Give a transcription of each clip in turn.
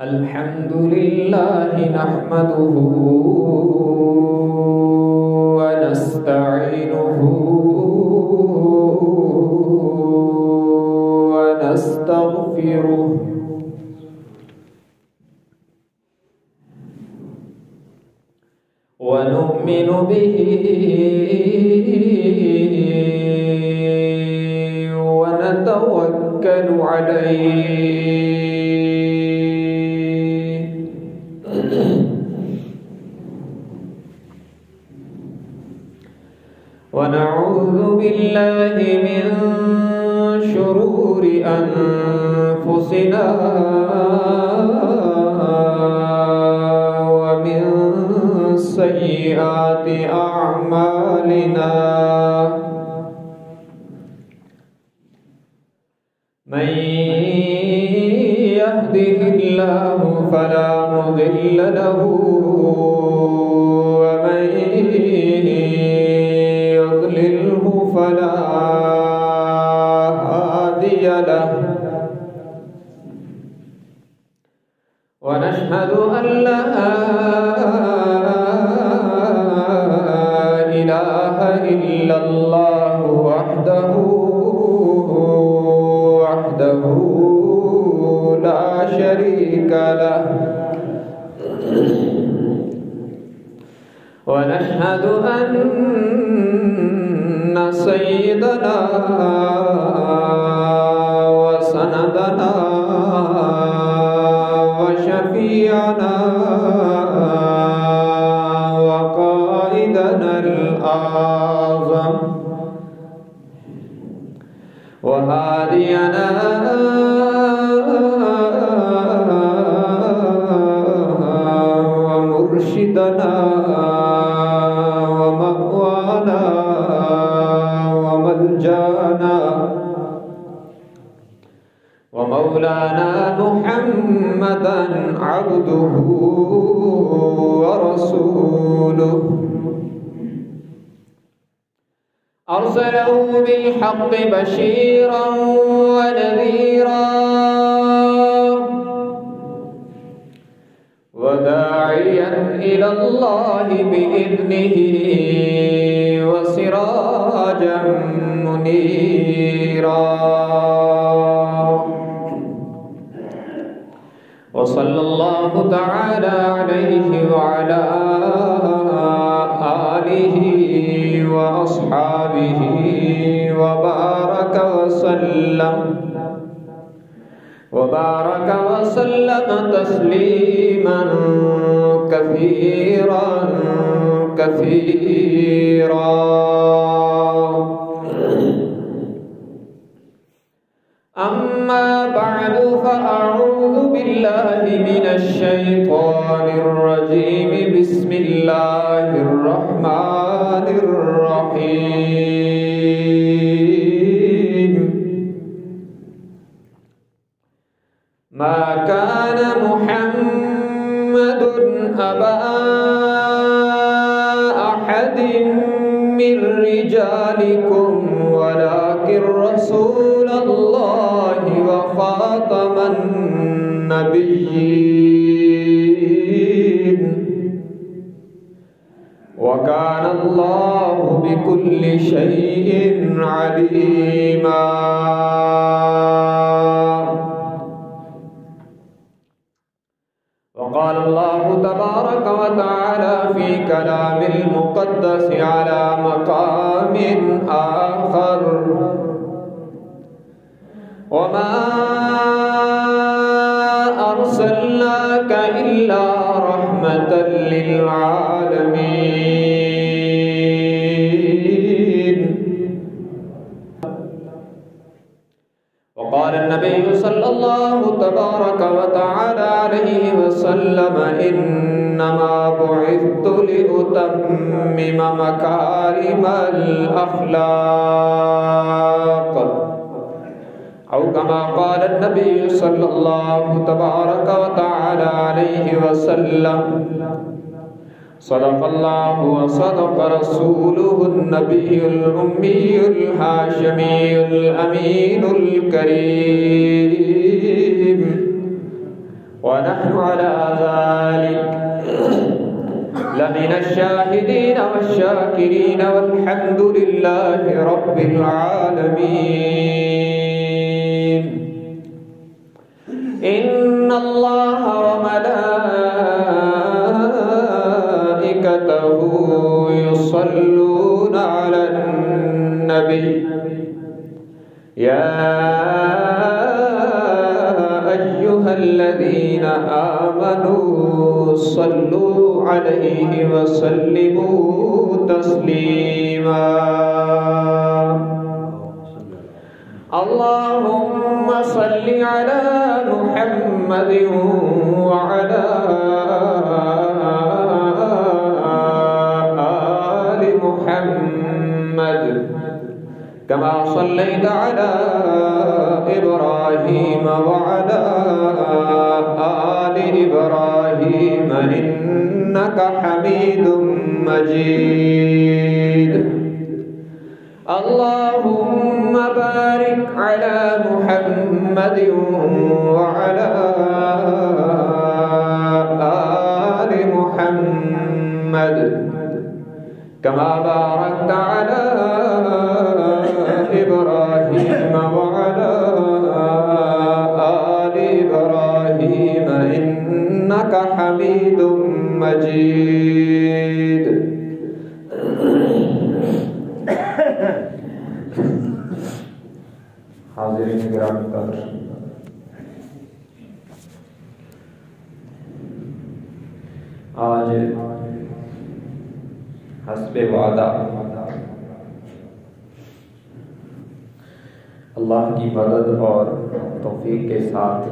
الحمد لله نحمده ونستعينه ونستغفره ونؤمن به ونتوكل عليه ونعوذ بالله من شرور أنفسنا ومن سيئات أعمالنا من يهده الله فلا مضل له ومن يضلله فلا هادي له ونشهد أن لا إله إلا الله وحده لا شريك له ونشهد أن سيدنا وسندنا وشفيعنا وقائدنا الأعظم وهادينا ومرشدنا ومأوانا وملجانا ومولانا محمدا عبده ورسوله أرسله بالحق بشيرا ونذيرا وداعيا إلى الله بإذنه وسراجا منيرا وصلى الله تعالى عليه وعلى آله وأصحابه وبارك وسلم تسليما كثيرا أما بعد فأعوذ بالله من الشيطان الرجيم بسم الله الرحمن الرحيم ما كان محمد أبا أحد من رجالكم ولكن رسول الله وخاتم النبيين وكان الله بكل شيء عليما وقال الله تبارك وتعالى في كلام المقدس على مقام آخر وما أرسلناك إلا رحمة للعالمين وقال النبي صلى الله تبارك وتعالى عليه وسلم إنما بعثت لأتمم مكارم الأخلاق أو كما قال النبي صلى الله تبارك وتعالى عليه وسلم صدق الله وصدق رسوله النبي الأمي الهاشمي الأمين الكريم ونحن على ذلك لمن الشاهدين والشاكرين والحمد لله رب العالمين. إن الله وملائكته يصلون على النبي يا أيها الذين آمنوا صلوا عليه وسلموا تسليما. اللهم صل على محمد وعلى آل محمد كما صليت على إبراهيم وعلى آل إبراهيم إنك حميد مجيد. اللهم بارك على محمد وعلى آل محمد كما باركت على إبراهيم وعلى آل إبراهيم إنك حميد مجيد. حاضرین گرامی قدر، آج حسب وعدہ اللہ کی مدد اور توفیق کے ساتھ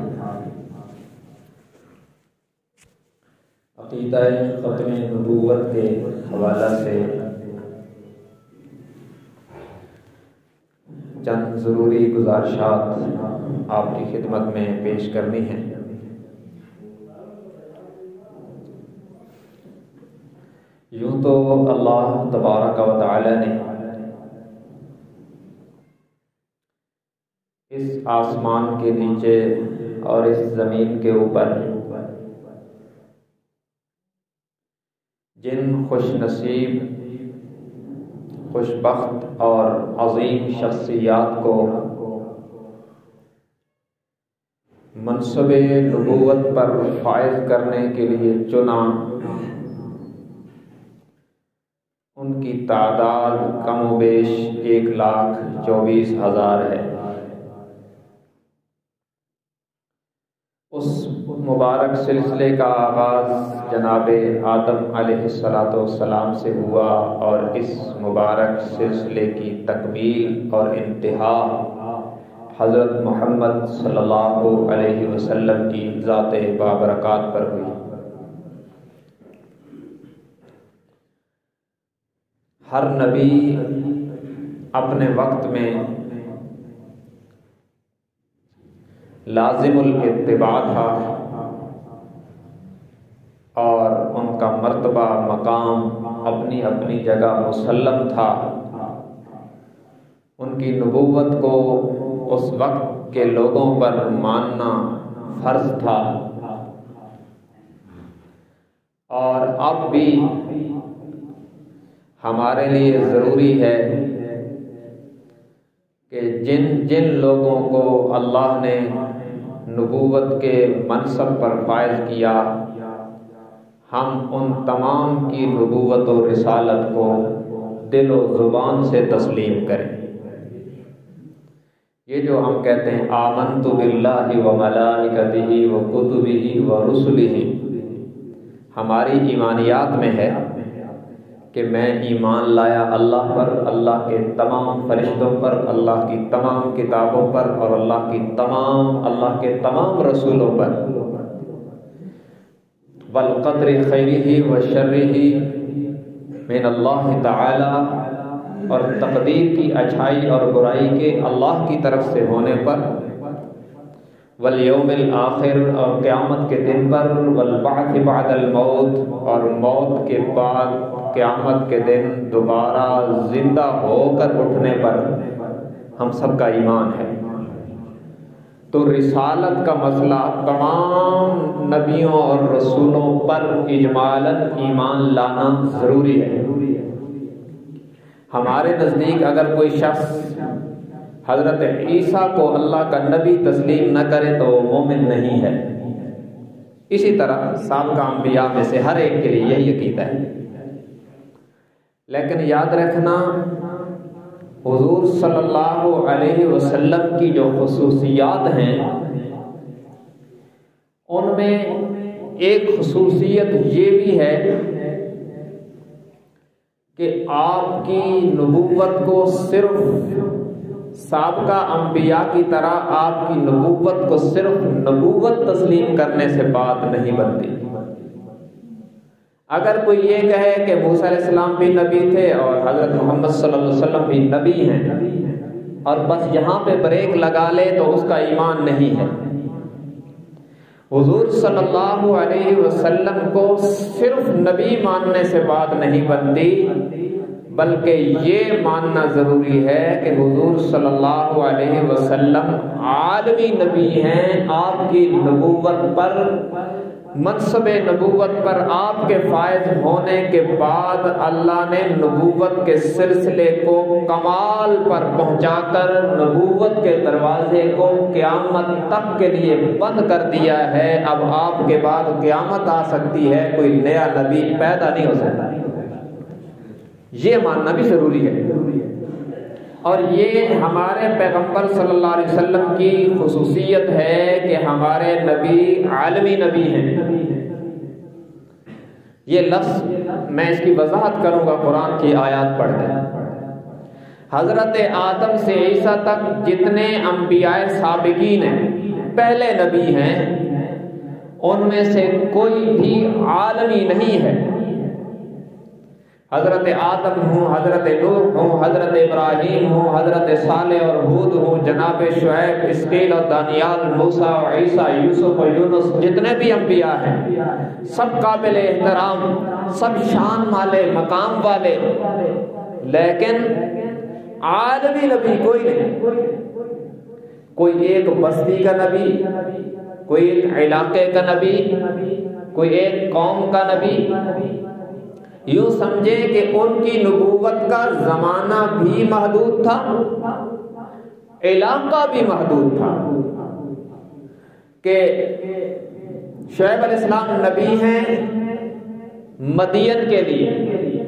عقیدہ ختم نبوت کے حوالہ سے چند ضروری گزارشات آپ کی خدمت میں پیش کرنی ہیں۔ یوں تو اللہ تبارک و تعالی نے اس آسمان کے نیچے اور اس زمین کے اوپر جن خوش نصیب، خوش بخت اور عظیم شخصیات کو منصب نبوت پر فائز کرنے کے لیے چنا، ان کی تعداد کم و بیش 1,24,000 ہے۔ اس مبارک سلسلے کا آغاز جناب آدم علیہ السلام سے ہوا اور اس مبارک سلسلے کی تکمیل اور انتہا حضرت محمد صلی اللہ علیہ وسلم کی ذات بابرکات پر ہوئی۔ ہر نبی اپنے وقت میں لازم الاتباع تھا اور ان کا مرتبہ مقام اپنی اپنی جگہ مسلم تھا۔ ان کی نبوت کو اس وقت کے لوگوں پر ماننا فرض تھا، اور اب بھی ہمارے لیے ضروری ہے کہ جن جن لوگوں کو اللہ نے نبوت کے منصب پر فائز کیا، ہم ان تمام کی نبوت و رسالت کو دل و زبان سے تسلیم کریں۔ یہ جو ہم کہتے ہیں آمنت باللہ و ملائکتہ و کتبہ و رسلہ، ہماری ایمانیات میں ہے کہ میں ایمان لایا اللہ پر، اللہ کے تمام فرشتوں پر، اللہ کی تمام کتابوں پر اور اللہ کے تمام رسولوں پر، والقدر خیرہ و شرہ من اللہ تعالی، اور تقدیر کی اچھائی اور برائی کے اللہ کی طرف سے ہونے پر، والیوم الآخر اور قیامت کے دن پر، والبعث بعد الموت اور موت کے بعد قیامت کے دن دوبارہ زندہ ہو کر اٹھنے پر ہم سب کا ایمان ہے۔ تو رسالت کا مسئلہ تمام نبیوں اور رسولوں پر اجمالاً ایمان لانا ضروری ہے۔ ہمارے نزدیک اگر کوئی شخص حضرت عیسیٰ کو اللہ کا نبی تسلیم نہ کرے تو وہ مومن نہیں ہے۔ اسی طرح سابقہ انبیاء میں سے ہر ایک کے لیے یہی عقیدہ ہے۔ لیکن یاد رکھنا، حضور صلی اللہ علیہ وسلم کی جو خصوصیات ہیں ان میں ایک خصوصیت یہ بھی ہے کہ آپ کی نبوت کو صرف سابقہ انبیاء کی طرح آپ کی نبوت کو صرف نبوت تسلیم کرنے سے بات نہیں بنتی۔ اگر کوئی یہ کہے کہ موسیٰ علیہ السلام بھی نبی تھے اور حضرت محمد صلی اللہ علیہ وسلم بھی نبی ہیں اور بس یہاں پہ بریک لگا لے تو اس کا ایمان نہیں ہے۔ حضور صلی اللہ علیہ وسلم کو صرف نبی ماننے سے بات نہیں بنتی، بلکہ یہ ماننا ضروری ہے کہ حضور صلی اللہ علیہ وسلم عالمی نبی ہیں۔ آپ کی نبوت پر، منصب نبوت پر آپ کے فائز ہونے کے بعد اللہ نے نبوت کے سلسلے کو کمال پر پہنچا کر نبوت کے دروازے کو قیامت تک کے لیے بند کر دیا ہے۔ اب آپ کے بعد قیامت آ سکتی ہے، کوئی نیا نبی پیدا نہیں ہو سکتا۔ یہ ماننا بھی ضروری ہے، اور یہ ہمارے پیغمبر صلی اللہ علیہ وسلم کی خصوصیت ہے کہ ہمارے نبی عالمی نبی ہیں۔ یہ لفظ میں اس کی وضاحت کروں گا قرآن کی آیات پڑھ کر۔ حضرت آدم سے عیسیٰ تک جتنے انبیاء سابقین ہیں، پہلے نبی ہیں، ان میں سے کوئی بھی عالمی نہیں ہے۔ حضرت آدم ہوں، حضرت نوح ہوں، حضرت ابراہیم ہوں، حضرت صالح اور ہود ہوں، جناب شعیب، اسکیل اور دانیال، موسیٰ اور عیسیٰ، یوسف اور یونس، جتنے بھی انبیاء ہیں سب قابل احترام، سب شان والے، مقام والے، لیکن عالمی نبی کوئی نہیں۔ کوئی ایک بستی کا نبی، کوئی ایک علاقے کا نبی، کوئی ایک قوم کا نبی۔ یوں سمجھے کہ ان کی نبوت کا زمانہ بھی محدود تھا، علاقہ بھی محدود تھا، کہ شعیب علیہ السلام نبی ہیں مدین کے لیے،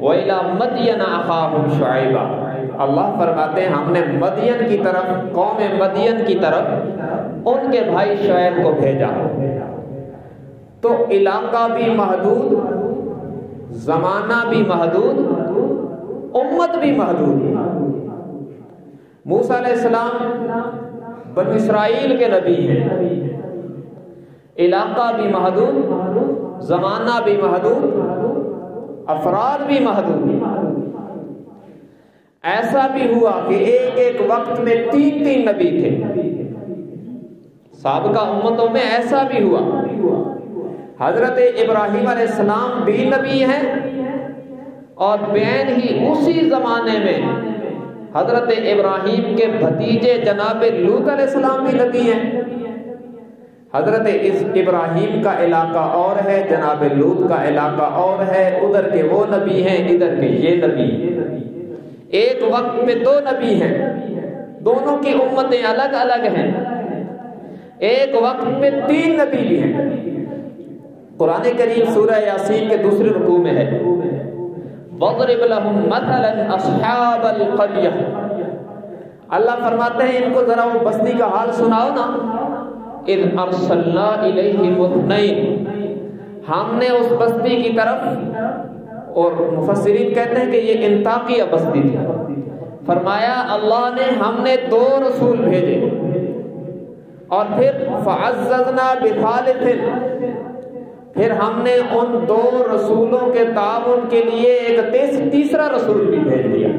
وَإِلَىٰ مَدْيَنَ أَخَاهُمْ شُعَيْبًا۔ اللہ فرماتے ہیں ہم نے مدین کی طرف، قوم مدین کی طرف ان کے بھائی شعیب کو بھیجا۔ تو علاقہ بھی محدود، زمانہ بھی محدود، امت بھی محدود۔ موسیٰ علیہ السلام بنی اسرائیل کے نبی ہیں، علاقہ بھی محدود، زمانہ بھی محدود، افراد بھی محدود۔ ایسا بھی ہوا کہ ایک ایک وقت میں 3 نبی تھے۔ سابقہ امتوں میں ایسا بھی ہوا۔ حضرت ابراہیم علیہ السلام بھی نبی ہیں، اور بین ہی اسی زمانے میں حضرت ابراہیم کے بھتیجے جناب لوط علیہ السلام بھی نبی ہیں۔ حضرت ابراہیم کا علاقہ اور ہے، جناب لوط کا علاقہ اور ہے، ادھر کے وہ نبی ہیں، ادھر کے یہ نبی۔ ایک وقت میں 2 نبی ہیں، دونوں کی امتیں الگ الگ ہیں۔ ایک وقت میں 3 نبی بھی ہیں۔ قرآن کریم سورہ یاسین کے دوسرے رکوع میں ہے، وَاضْرِبْ لَهُمْ مَثَلًا أَصْحَابَ الْقَرْيَةِ۔ اللہ فرماتے ہیں ان کو ذرا وہ بستی کا حال سناؤ نا۔ اِذْ أَرْسَلْنَا إِلَيْهِمُ اثْنَيْنِ، ہم نے اس بستی کی طرف، اور مفسرین کہتے ہیں کہ یہ انطاکیہ بستی تھی، فرمایا اللہ نے ہم نے 2 رسول بھیجے، اور پھر فَعَزَّزْنَا بِثَالِثٍ، پھر ہم نے ان 2 رسولوں کے تعاون کے لیے ایک تیسرا رسول بھی بھیج دیا۔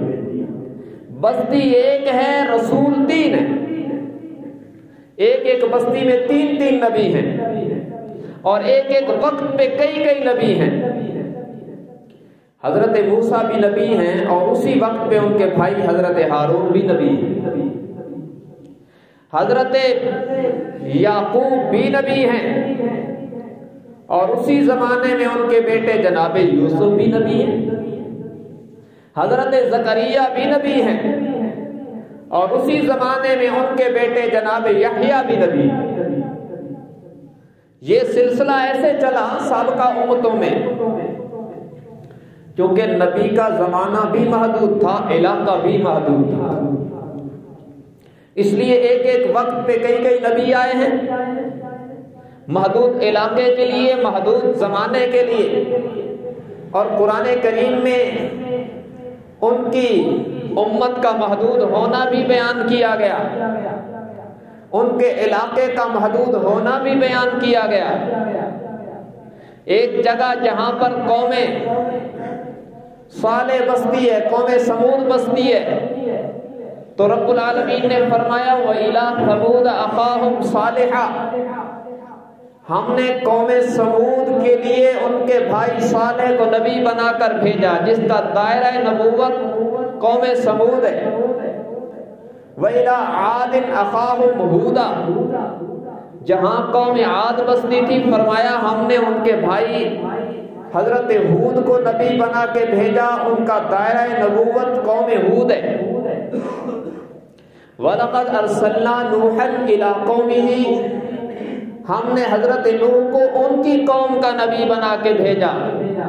بستی ایک ہے، رسول 3 ہے۔ ایک ایک بستی میں 3 نبی ہیں، اور ایک ایک وقت پہ کئی نبی ہیں۔ حضرت موسیٰ بھی نبی ہیں، اور اسی وقت پہ ان کے بھائی حضرت ہارون بھی نبی ہیں۔ حضرت یعقوب بھی نبی ہیں، اور اسی زمانے میں ان کے بیٹے جناب یوسف بھی نبی ہیں۔ حضرت زکریا بھی نبی ہیں، اور اسی زمانے میں ان کے بیٹے جناب یحییٰ بھی نبی ہیں۔ یہ سلسلہ ایسے چلا سابقہ امتوں میں، کیونکہ نبی کا زمانہ بھی محدود تھا، علاقہ بھی محدود تھا، اس لیے ایک ایک وقت پہ کئی نبی آئے ہیں، محدود علاقے کے لیے، محدود زمانے کے لیے۔ اور قرآن کریم میں ان کی امت کا محدود ہونا بھی بیان کیا گیا، ان کے علاقے کا محدود ہونا بھی بیان کیا گیا۔ ایک جگہ جہاں پر قوم صالح بستی ہے، قوم سمود بستی ہے، تو رب العالمین نے فرمایا وَإِلَىٰ ثَمُودَ أَخَاهُمْ صَالِحًا، ہم نے قوم سمود کے لیے ان کے بھائی صالح کو نبی بنا کر بھیجا، جس کا دائرہ نبوت قوم سمود ہے۔ وَإِلَىٰ عَادٍ أَخَاهُمْ هُودًا، جہاں قوم عاد بستی تھی، فرمایا ہم نے ان کے بھائی حضرت ہود کو نبی بنا کے بھیجا، ان کا دائرہ نبوت قوم ہود ہے۔ وَلَقَدْ أَرْسَلْنَا نُوحًا إِلَىٰ قَوْمِهِ، ہم نے حضرت نوح کو ان کی قوم کا نبی بنا کے بھیجا،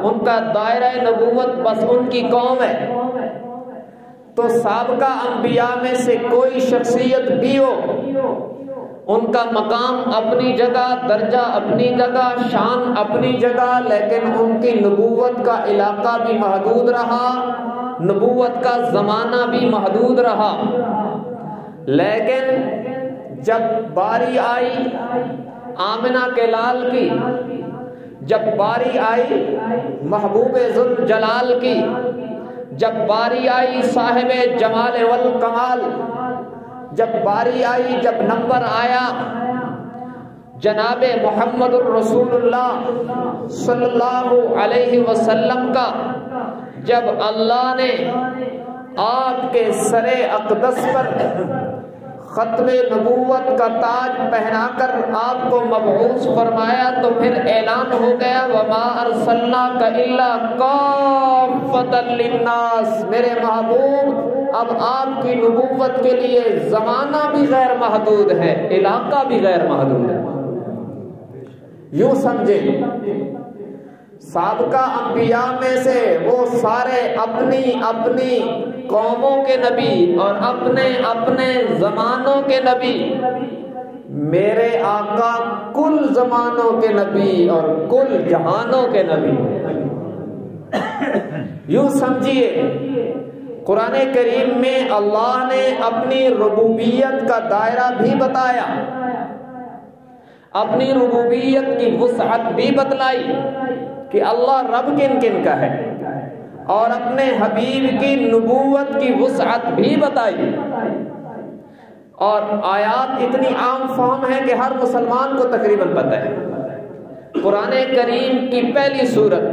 ان کا دائرہ نبوت بس ان کی قوم ہے۔ تو سابقہ انبیاء میں سے کوئی شخصیت بھی ہو، ان کا مقام اپنی جگہ، درجہ اپنی جگہ، شان اپنی جگہ، لیکن ان کی نبوت کا علاقہ بھی محدود رہا، نبوت کا زمانہ بھی محدود رہا۔ لیکن جب باری آئی آمنہ کے لال کی، جب باری آئی محبوب ذوالجلال کی، جب باری آئی صاحب جمال والکمال، جب باری آئی، جب نمبر آیا جناب محمد الرسول اللہ صلی اللہ علیہ وسلم کا، جب اللہ نے آپ کے سر اقدس پر ختم نبوت کا تاج پہنا کر آپ کو مبعوث فرمایا، تو پھر اعلان ہو گیا وَمَا أَرْسَلْنَاكَ إِلَّا كَافَّةً لِلنَّاسِ، میرے محبوب اب آپ کی نبوت کے لیے زمانہ بھی غیر محدود ہے، علاقہ بھی غیر محدود ہے۔ یوں سمجھیں سابقہ انبیاء میں سے وہ سارے اپنی اپنی قوموں کے نبی اور اپنے اپنے زمانوں کے نبی، میرے آقا کل زمانوں کے نبی اور کل جہانوں کے نبی۔ یوں سمجھیے قرآن کریم میں اللہ نے اپنی ربوبیت کا دائرہ بھی بتایا، اپنی ربوبیت کی وسعت بھی بتلائی کہ اللہ رب کن کن کا ہے، اور اپنے حبیب کی نبوت کی وسعت بھی بتائی۔ اور آیات اتنی عام فہم ہے کہ ہر مسلمان کو تقریباً پتہ ہے۔ قرآن کریم کی پہلی سورت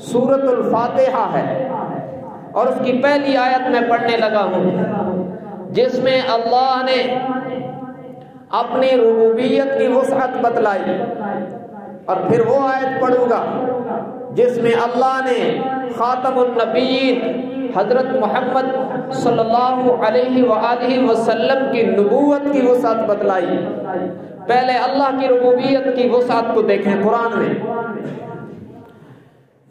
سورۃ الفاتحہ ہے، اور اس کی پہلی آیت میں پڑھنے لگا ہوں، جس میں اللہ نے اپنی ربوبیت کی وسعت بتلائی، اور پھر وہ آیت پڑھوں گا جس میں اللہ نے خاتم النبیین حضرت محمد صلی اللہ علیہ وآلہ وسلم کی نبوت کی وسعت بتلائی۔ پہلے اللہ کی ربوبیت کی وسعت کو دیکھیں قرآن میں،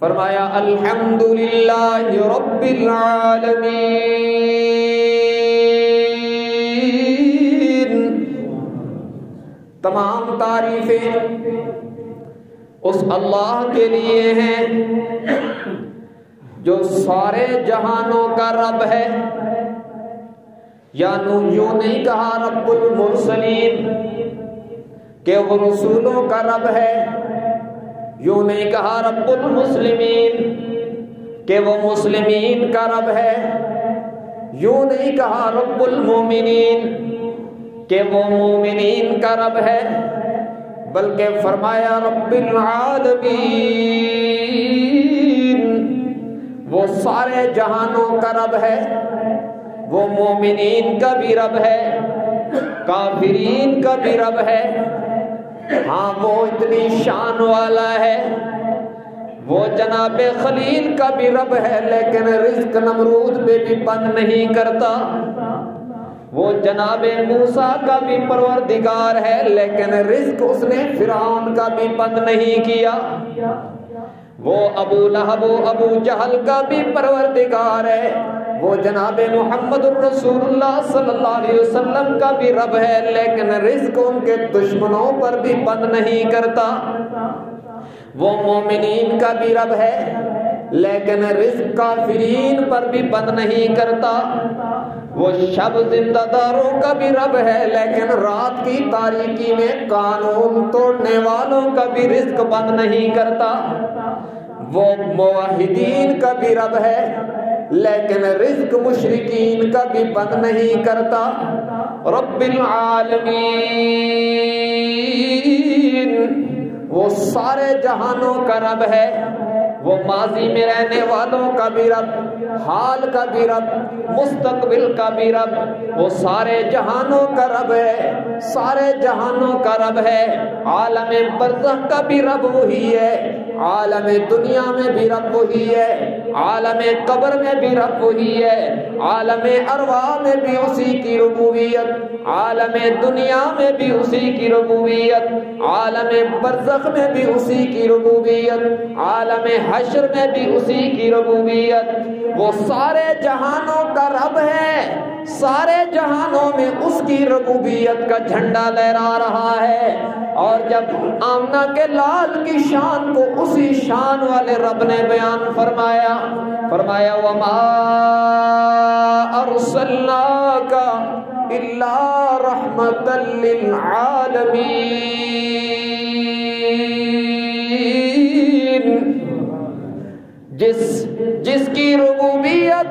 فرمایا الحمدللہ رب العالمین، تمام تعریفیں اس اللہ کے لیے ہیں جو سارے جہانوں کا رب ہے۔ یوں نہیں کہا رب المرسلین کہ وہ رسولوں کا رب ہے، یوں نہیں کہا رب المسلمین کہ وہ مسلمین کا رب ہے، یوں نہیں کہا رب المومنین کہ وہ مومنین کا رب ہے، بلکہ فرمایا رب العالمین، وہ سارے جہانوں کا رب ہے، وہ مومنین کا بھی رب ہے، کافرین کا بھی رب ہے۔ ہاں وہ اتنی شان والا ہے، وہ جناب خلیل کا بھی رب ہے، لیکن رزق نمرود پہ بھی بند نہیں کرتا۔ وہ جناب موسیٰ کا بھی پروردگار ہے، لیکن رزق اس نے فرعون کا بھی بند نہیں کیا۔ وہ ابو لہب و ابو جہل کا بھی پروردگار ہے، وہ جناب محمد الرسول اللہ صلی اللہ علیہ وسلم کا بھی رب ہے، لیکن رزق ان کے دشمنوں پر بھی بند نہیں کرتا۔ وہ مومنین کا بھی رب ہے، لیکن رزق کافرین پر بھی بند نہیں کرتا۔ وہ شب زندہ داروں کا بھی رب ہے، لیکن رات کی تاریکی میں قانون توڑنے والوں کا بھی رزق بند نہیں کرتا۔ وہ موحدین کا بھی رب ہے، لیکن رزق مشرکین کا بھی بند نہیں کرتا۔ رب العالمین، وہ سارے جہانوں کا رب ہے، وہ ماضی میں رہنے والوں کا بھی رب، حال کا بھی رب، مستقبل کا بھی رب، وہ سارے جہانوں کا رب ہے، سارے جہانوں کا رب ہے۔ عالم برزخ کا بھی رب وہی ہے، عالم دنیا میں بھی رب وہی ہے، عالم قبر میں بھی رب وہی ہے، عالم ارواح میں بھی اسی کی ربوبیت، عالم دنیا میں بھی اسی کی ربوبیت، عالم برزخ میں بھی اسی کی ربوبیت، عالم حشر میں بھی اسی کی ربوبیت۔ وہ سارے جہانوں کا رب ہے، سارے جہانوں میں اس کی ربوبیت کا جھنڈا لہرا رہا ہے۔ اور جب آمنہ کے لال کی شان کو اسی شان والے رب نے بیان فرمایا، فرمایا وَمَا أَرْسَلْنَاكَ إِلَّا رَحْمَةً لِّلْعَالَمِينَ۔ جس کی ربوبیت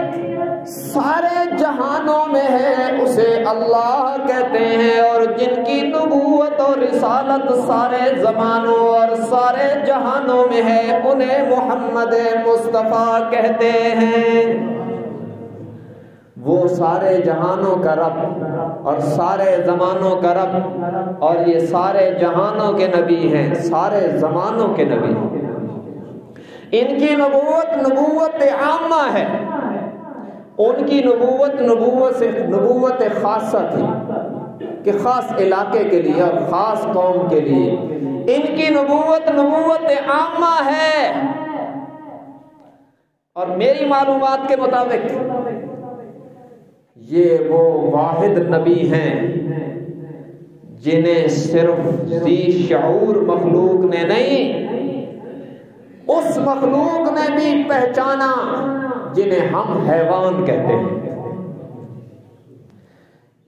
سارے جہانوں میں ہے اسے اللہ کہتے ہیں، اور جن کی نبوت اور رسالت سارے زمانوں اور سارے جہانوں میں ہے انہیں محمد مصطفیٰ کہتے ہیں۔ وہ سارے جہانوں کا رب اور سارے زمانوں کا رب، اور یہ سارے جہانوں کے نبی ہیں، سارے زمانوں کے نبی۔ ان کی نبوت عامہ ہے، ان کی نبوت خاصہ تھی کہ خاص علاقے کے لیے اور خاص قوم کے لیے۔ ان کی نبوت عامہ ہے، اور میری معلومات کے مطابق یہ وہ واحد نبی ہیں جنہیں صرف ذی شعور مخلوق نے نہیں، اس مخلوق نے بھی پہچانا جنہیں ہم حیوان کہتے ہیں۔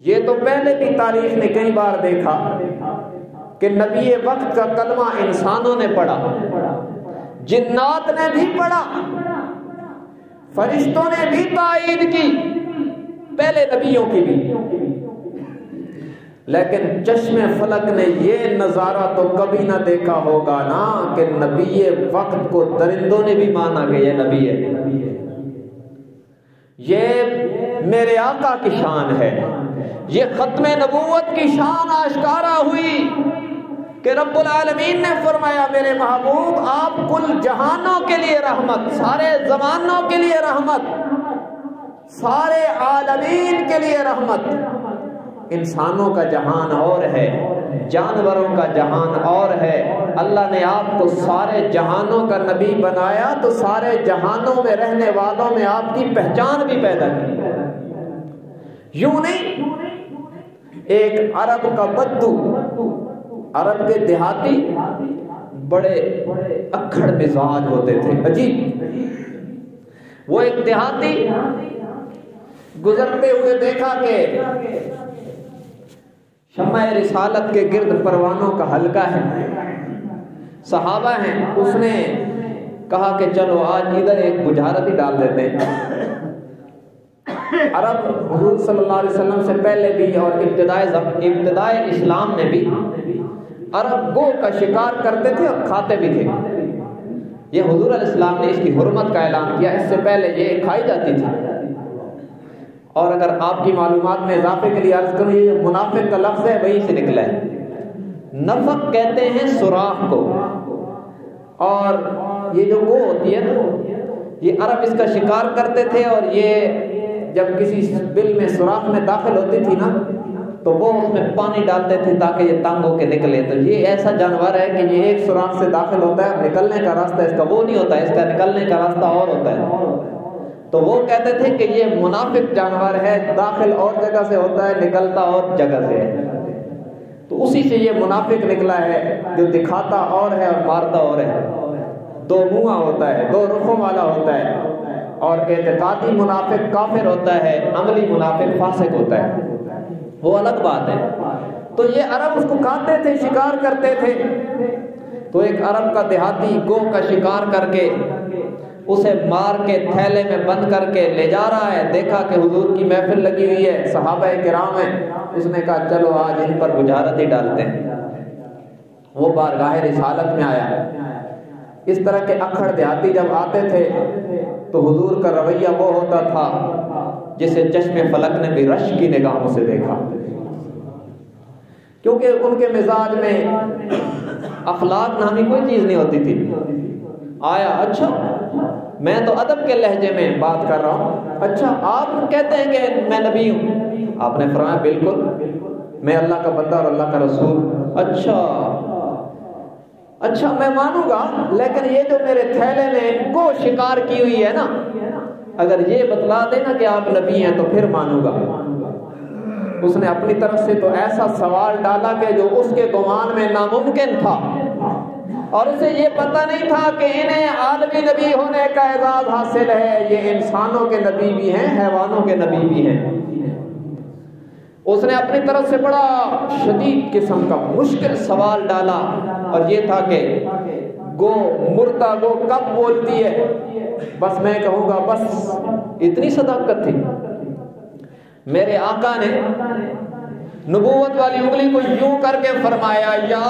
یہ تو پہلے بھی تاریخ نے کئی بار دیکھا کہ نبی وقت کا کلمہ انسانوں نے پڑھا، جنات نے بھی پڑھا، فرشتوں نے بھی تائید کی، پہلے نبیوں کی بھی، لیکن چشم فلک نے یہ نظارہ تو کبھی نہ دیکھا ہوگا نا کہ نبی وقت کو درندوں نے بھی مانا کہ یہ نبی ہے۔ یہ میرے آقا کی شان ہے، یہ ختم نبوت کی شان آشکارا ہوئی کہ رب العالمین نے فرمایا میرے محبوب آپ کل جہانوں کے لیے رحمت، سارے زمانوں کے لیے رحمت، سارے عالمین کے لیے رحمت۔ انسانوں کا جہان اور ہے، جانوروں کا جہان اور ہے۔ اللہ نے آپ کو سارے جہانوں کا نبی بنایا تو سارے جہانوں میں رہنے والوں میں آپ کی پہچان بھی پیدا کی۔ یوں نہیں، ایک عرب کا بدو، عرب کے دیہاتی بڑے اکھڑ مزاج ہوتے تھے، عجیب۔ وہ ایک دیہاتی گزرتے ہوئے دیکھا کہ شمع رسالت کے گرد پروانوں کا حلقہ ہے، صحابہ ہیں، اس نے کہا کہ چلو آج ادھر ایک بجھارت ہی ڈال دیتے ہیں۔ عرب حضور صلی اللہ علیہ وسلم سے پہلے بھی اور ابتدائے اسلام میں بھی عرب گو کا شکار کرتے تھے اور کھاتے بھی تھے. یہ حضور علیہ السلام نے اس کی حرمت کا اعلان کیا. اس سے پہلے یہ کھائی جاتی تھی. اور اگر آپ کی معلومات میں اضافے کے لیے عرض کروں، یہ منافق کا لفظ ہے وہیں سے نکلا ہے. نفق کہتے ہیں سوراخ کو، اور یہ جو گو ہوتی ہے نا، یہ عرب اس کا شکار کرتے تھے، اور یہ جب کسی بل میں سوراخ میں داخل ہوتی تھی نا تو وہ اس میں پانی ڈالتے تھے تاکہ یہ تنگ ہو کے نکلے. تو یہ ایسا جانور ہے کہ یہ ایک سوراخ سے داخل ہوتا ہے، نکلنے کا راستہ اس کا وہ نہیں ہوتا ہے، اس کا نکلنے کا راستہ اور ہوتا ہے. تو وہ کہتے تھے کہ یہ منافق جانور ہے، داخل اور جگہ سے ہوتا ہے، نکلتا اور جگہ سے ہے. تو اسی سے یہ منافق نکلا ہے، جو دکھاتا اور ہے اور مارتا اور ہے. دو منہ ہوتا ہے، دو رخوں والا ہوتا ہے. اور اعتقادی منافق کافر ہوتا ہے، عملی منافق فاسق ہوتا ہے، وہ الگ بات ہے. تو یہ عرب اس کو کھاتے تھے، شکار کرتے تھے. تو ایک عرب کا دیہاتی گو کا شکار کر کے اسے مار کے تھیلے میں بند کر کے لے جا رہا ہے. دیکھا کہ حضور کی محفل لگی ہوئی ہے، صحابہ کرام ہیں. اس نے کہا چلو آج ان پر بجھارت ہی ڈالتے ہیں. وہ بارگاہ رسالت میں آیا. اس طرح کے اکھڑ دیہاتی جب آتے تھے تو حضور کا رویہ وہ ہوتا تھا جسے چشم فلک نے بھی رشک کی نگاہوں سے دیکھا، کیونکہ ان کے مزاج میں اخلاق نامی کوئی چیز نہیں ہوتی تھی. آیا، اچھا میں تو ادب کے لہجے میں بات کر رہا ہوں، اچھا آپ کہتے ہیں کہ میں نبی ہوں. آپ نے فرمایا بالکل، میں اللہ کا بندہ اور اللہ کا رسول. اچھا میں مانوں گا، لیکن یہ جو میرے تھیلے میں گو شکار کی ہوئی ہے نا، اگر یہ بتلا دینا کہ آپ نبی ہیں تو پھر مانوں گا. اس نے اپنی طرف سے تو ایسا سوال ڈالا کہ جو اس کے گمان میں ناممکن تھا، اور اسے یہ پتہ نہیں تھا کہ انہیں عالمی نبی ہونے کا اعزاز حاصل ہے. یہ انسانوں کے نبی بھی ہیں، حیوانوں کے نبی بھی ہیں. اس نے اپنی طرف سے بڑا شدید قسم کا مشکل سوال ڈالا، اور یہ تھا کہ گو، مردہ گو کب بولتی ہے؟ بس میں کہوں گا بس. اتنی صداقت تھی. میرے آقا نے نبوت والی انگلی کو یوں کر کے فرمایا، یا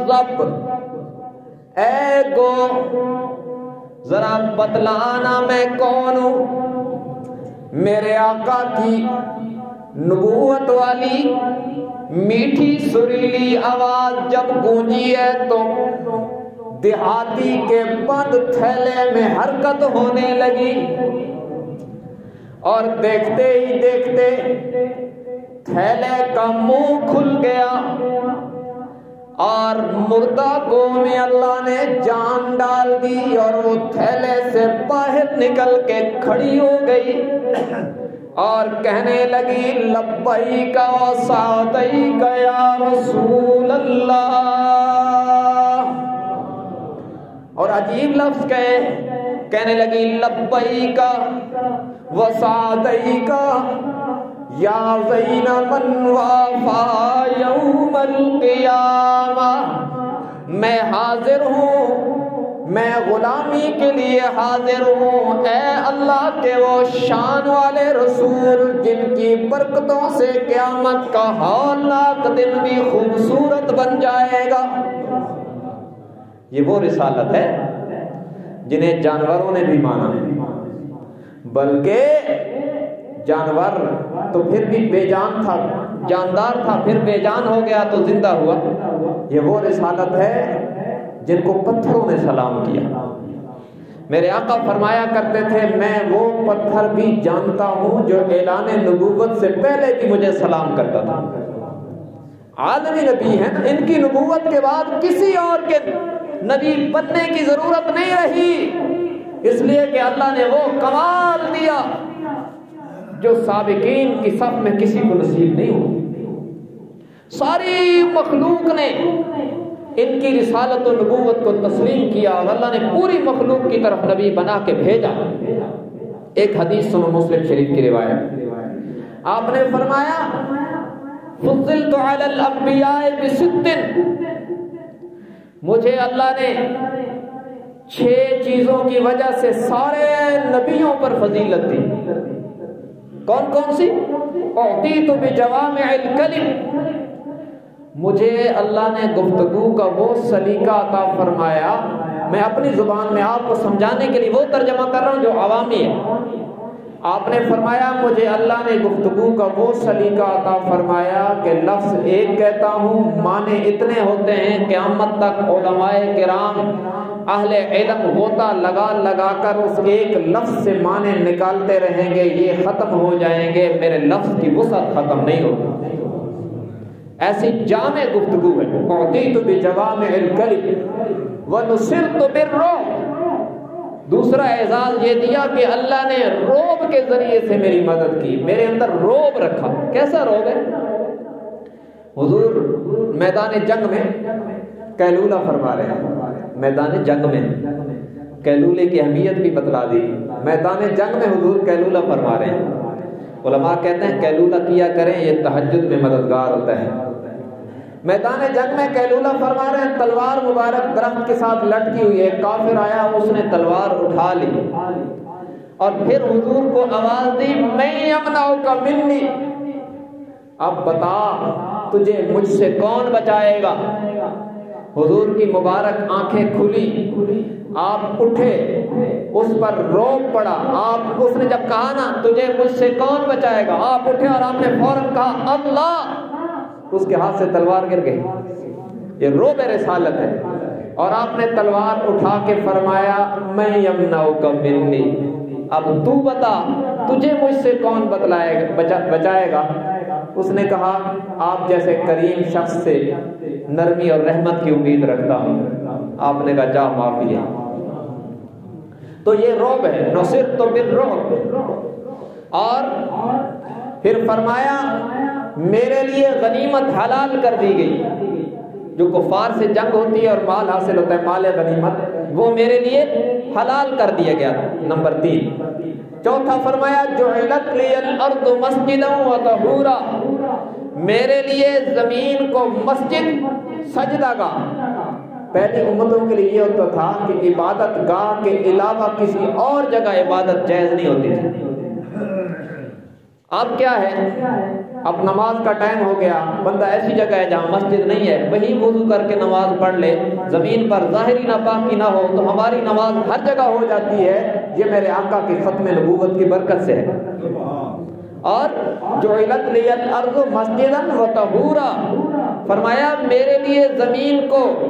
زب، اے گو ذرا بتلانا میں کون ہوں. میرے آقا کی نبوت والی میٹھی سریلی آواز جب گونجی ہے تو دیہاتی کے بند تھیلے میں حرکت ہونے لگی، اور دیکھتے ہی دیکھتے تھیلے کا منہ کھل گیا، اور مردہ گو میں اللہ نے جان ڈال دی، اور وہ تھیلے سے باہر نکل کے کھڑی ہو گئی اور کہنے لگی لبیک و سعدیک یا رسول اللہ. اور عجیب لفظ کہنے لگی لبیک و سعدیک یا زین من وافا یوم القیامہ. میں حاضر ہوں، میں غلامی کے لیے حاضر ہوں، اے اللہ کے وہ شان والے رسول جن کی برکتوں سے قیامت کا ہولناک دن بھی خوبصورت بن جائے گا. یہ وہ رسالت ہے جنہیں جانوروں نے بھی مانا، بلکہ جانور تو پھر بھی بے جان تھا، جاندار تھا، پھر بے جان ہو گیا تو زندہ ہوا. یہ وہ رسالت ہے جن کو پتھروں نے سلام کیا. میرے آقا فرمایا کرتے تھے میں وہ پتھر بھی جانتا ہوں جو اعلان نبوت سے پہلے بھی مجھے سلام کرتا تھا. عالمی نبی ہیں، ان کی نبوت کے بعد کسی اور کے نبی بننے کی ضرورت نہیں رہی، اس لیے کہ اللہ نے وہ کمال دیا جو سابقین کی صف میں کسی کو نصیب نہیں ہو. ساری مخلوق نے ان کی رسالت و نبوت کو تسلیم کیا، اور اللہ نے پوری مخلوق کی طرف نبی بنا کے بھیجا. ایک حدیث سنو، مسلم شریف کی روایت. آپ نے فرمایا فضلت علی الانبیاء بست، مجھے اللہ نے 6 چیزوں کی وجہ سے سارے نبیوں پر فضیلت دی. کون کون سی؟ اعطیت بجوامع الکلم، مجھے اللہ نے گفتگو کا وہ سلیقہ عطا فرمایا، میں اپنی زبان میں آپ کو سمجھانے کے لیے وہ ترجمہ کر رہا ہوں جو عوامی ہے۔ آپ نے فرمایا مجھے اللہ نے گفتگو کا وہ سلیقہ عطا فرمایا کہ لفظ ایک کہتا ہوں معنی اتنے ہوتے ہیں، قیامت تک علماء کرام اہل علم غوطہ لگا لگا کر اس ایک لفظ سے معنی نکالتے رہیں گے، یہ ختم ہو جائیں گے، میرے لفظ کی وسعت ختم نہیں ہوگی۔ ایسی جامع گفتگو ہے۔ اعطیت بجوامع الکلم ونصرت بالرعب، دوسرا اعزاز یہ دیا کہ اللہ نے روب کے ذریعے سے میری مدد کی، میرے اندر روب رکھا۔ کیسا روب ہے؟ حضور میدان جنگ میں قیلولہ فرما رہے ہیں، میدان جنگ میں قیلولے کی اہمیت بھی بتلا دی۔ میدان جنگ میں حضور قیلولہ فرما رہے ہیں۔ علماء کہتے ہیں قیلولہ کیا کریں، یہ تہجد میں مددگار ہوتا ہے۔ میدان جنگ میں قیلولہ فرما رہے ہیں، تلوار مبارک درخت کے ساتھ لٹکی ہوئی ہے، کافر آیا اس نے تلوار اٹھا لی اور پھر حضور کو آواز دی میں یمنعک منی، اب بتا تجھے مجھ سے کون بچائے گا؟ حضور کی مبارک آنکھیں کھلی، آپ اٹھے، اس پر روب پڑا، اس نے جب کہا نا تجھے مجھ سے کون بچائے گا، آپ اٹھے اور آپ نے فوراً کہا اللہ، اس کے ہاتھ سے تلوار گر گئی۔ یہ روب رسالت ہے۔ اور آپ نے تلوار اٹھا کے فرمایا میں یمنعک منی، اب تو بتا تجھے مجھ سے کون بچائے گا؟ اس نے کہا آپ جیسے کریم شخص سے نرمی اور رحمت کی امید رکھتا ہوں۔ آپ نے کہا جا معافی ہے۔ تو یہ روب ہے، نصرت بالرعب۔ اور پھر فرمایا میرے لیے غنیمت حلال کر دی گئی، جو کفار سے جنگ ہوتی ہے اور مال حاصل ہوتا ہے، مال غنیمت، وہ میرے لیے حلال کر دیا گیا۔ نمبر 3۔ چوتھا فرمایا جعلت لی الارض مسجدا وطہورا، میرے لیے زمین کو مسجد، سجدہ گاہ۔ پہلی امتوں کے لیے یہ ہوتا تھا کہ عبادت گاہ کے علاوہ کسی اور جگہ عبادت جائز نہیں ہوتی تھی۔ اب کیا ہے، اب نماز کا ٹائم ہو گیا، بندہ ایسی جگہ ہے جہاں مسجد نہیں ہے، وہی وضو کر کے نماز پڑھ لے، زمین پر ظاہری ناپاکی نہ ہو تو ہماری نماز ہر جگہ ہو جاتی ہے۔ یہ میرے آقا کی ختم نبوت کی برکت سے ہے۔ اور جعلت لی الارض مسجدا وطہورا، فرمایا میرے لیے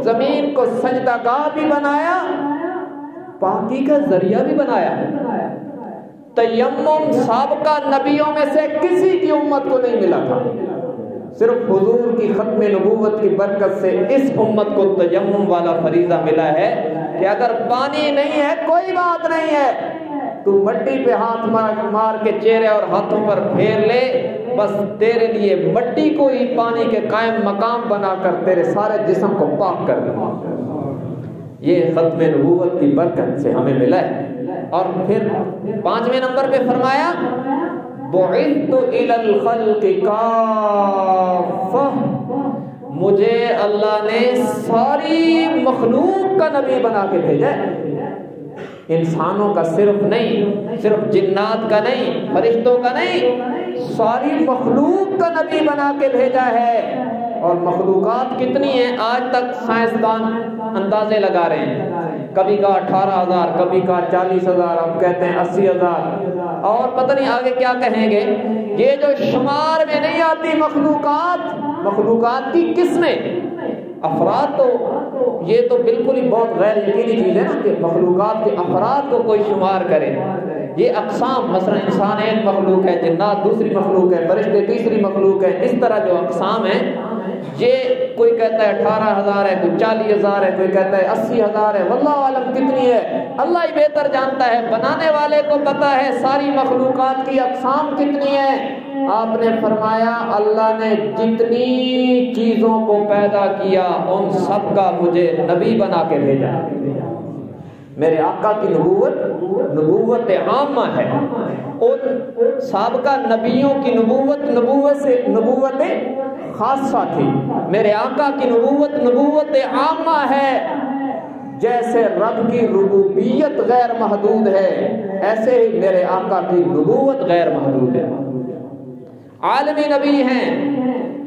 زمین کو سجدہ گاہ بھی بنایا، پاکی کا ذریعہ بھی بنایا۔ تیمم سابقہ نبیوں میں سے کسی کی امت کو نہیں ملا تھا، صرف حضور کی ختم نبوت کی برکت سے اس امت کو تیمم والا فریضہ ملا ہے کہ اگر پانی نہیں ہے کوئی بات نہیں ہے، تو مٹی پہ ہاتھ مار کے چہرے اور ہاتھوں پر پھیر لے، بس تیرے لیے مٹی کو ہی پانی کے قائم مقام بنا کر تیرے سارے جسم کو پاک کر دے۔ یہ ختم نبوت کی برکت سے ہمیں ملا ہے۔ اور پھر 5ویں نمبر پہ فرمایا بعثت الی الخلق کافہ، مجھے اللہ نے ساری مخلوق کا نبی بنا کے بھیجا ہے، انسانوں کا صرف نہیں، صرف جنات کا نہیں، فرشتوں کا نہیں، ساری مخلوق کا نبی بنا کے بھیجا ہے۔ اور مخلوقات کتنی ہیں آج تک سائنسدان اندازے لگا رہے ہیں، کبھی کا 18,000، کبھی کا 40,000، اب کہتے ہیں 80,000، اور پتہ نہیں آگے کیا کہیں گے۔ یہ جو شمار میں نہیں آتی مخلوقات کی قسمیں، افراد تو یہ تو بالکل ہی بہت غیر یقینی چیز ہے نا کہ مخلوقات کے افراد کو کوئی شمار کرے۔ یہ اقسام، مثلا انسان ایک مخلوق ہے، جنات دوسری مخلوق ہے، فرشتے تیسری مخلوق ہے، اس طرح جو اقسام ہیں، یہ کوئی کہتا ہے 18,000 ہے، کوئی 40,000 ہے، کوئی کہتا ہے 80,000 ہے، واللہ عالم کتنی ہے اللہ ہی بہتر جانتا ہے، بنانے والے کو پتا ہے ساری مخلوقات کی اقسام کتنی ہے۔ آپ نے فرمایا اللہ نے جتنی چیزوں کو پیدا کیا ان سب کا مجھے نبی بنا کے بھیجا۔ میرے آقا کی نبوت عامہ ہے، ان سابقہ نبیوں کی نبوت خاصہ تھی، میرے آقا کی نبوت عامہ ہے۔ جیسے رب کی ربوبیت غیر محدود ہے، ایسے ہی میرے آقا کی نبوت غیر محدود ہے۔ عالمی نبی ہیں،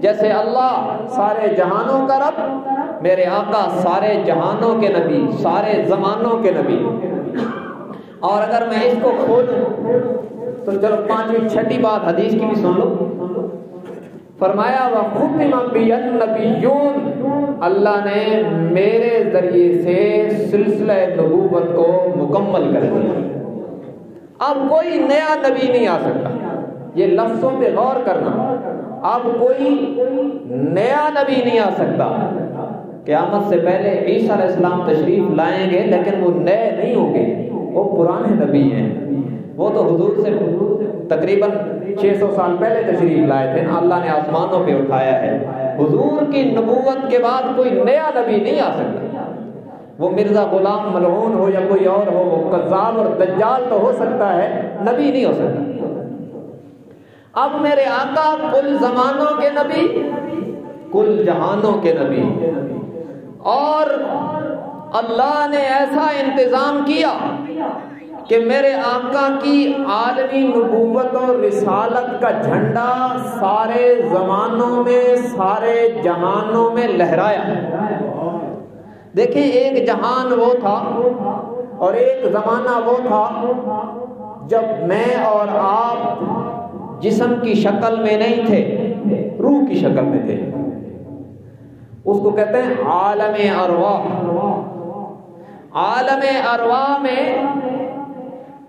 جیسے اللہ سارے جہانوں کا رب، میرے آقا سارے جہانوں کے نبی، سارے زمانوں کے نبی۔ اور اگر میں اس کو کھولوں تو چلو پانچویں چھٹی بات حدیث کی بھی سن لو۔ فرمایا وَخُتِمَ بِيَ النَّبِيُّونَ، اللہ نے میرے ذریعے سے سلسلہ نبوت کو مکمل کر دیا۔ اب کوئی نیا نبی نہیں آ سکتا، یہ لفظوں پہ غور کرنا، اب کوئی نیا نبی نہیں آ سکتا۔ قیامت سے پہلے عیسیٰ علیہ السلام تشریف لائیں گے، لیکن وہ نئے نہیں ہوں گے، وہ پرانے نبی ہیں۔ وہ تو حضور سے تقریباً 600 سال پہلے تشریف لائے تھے، اللہ نے آسمانوں پہ اٹھایا ہے۔ حضور کی نبوت کے بعد کوئی نیا نبی نہیں آ سکتا۔ وہ مرزا غلام ملعون ہو یا کوئی اور ہو، وہ کذاب اور دجال تو ہو سکتا ہے، نبی نہیں ہو سکتا۔ اب میرے آقا کل زمانوں کے نبی، کل جہانوں کے نبی، اور اللہ نے ایسا انتظام کیا کہ میرے آقا کی عالمی نبوت اور رسالت کا جھنڈا سارے زمانوں میں، سارے جہانوں میں لہرایا۔ دیکھیں، ایک جہان وہ تھا اور ایک زمانہ وہ تھا جب میں اور آپ جسم کی شکل میں نہیں تھے، روح کی شکل میں تھے۔ اس کو کہتے ہیں عالم ارواح۔ عالم ارواح میں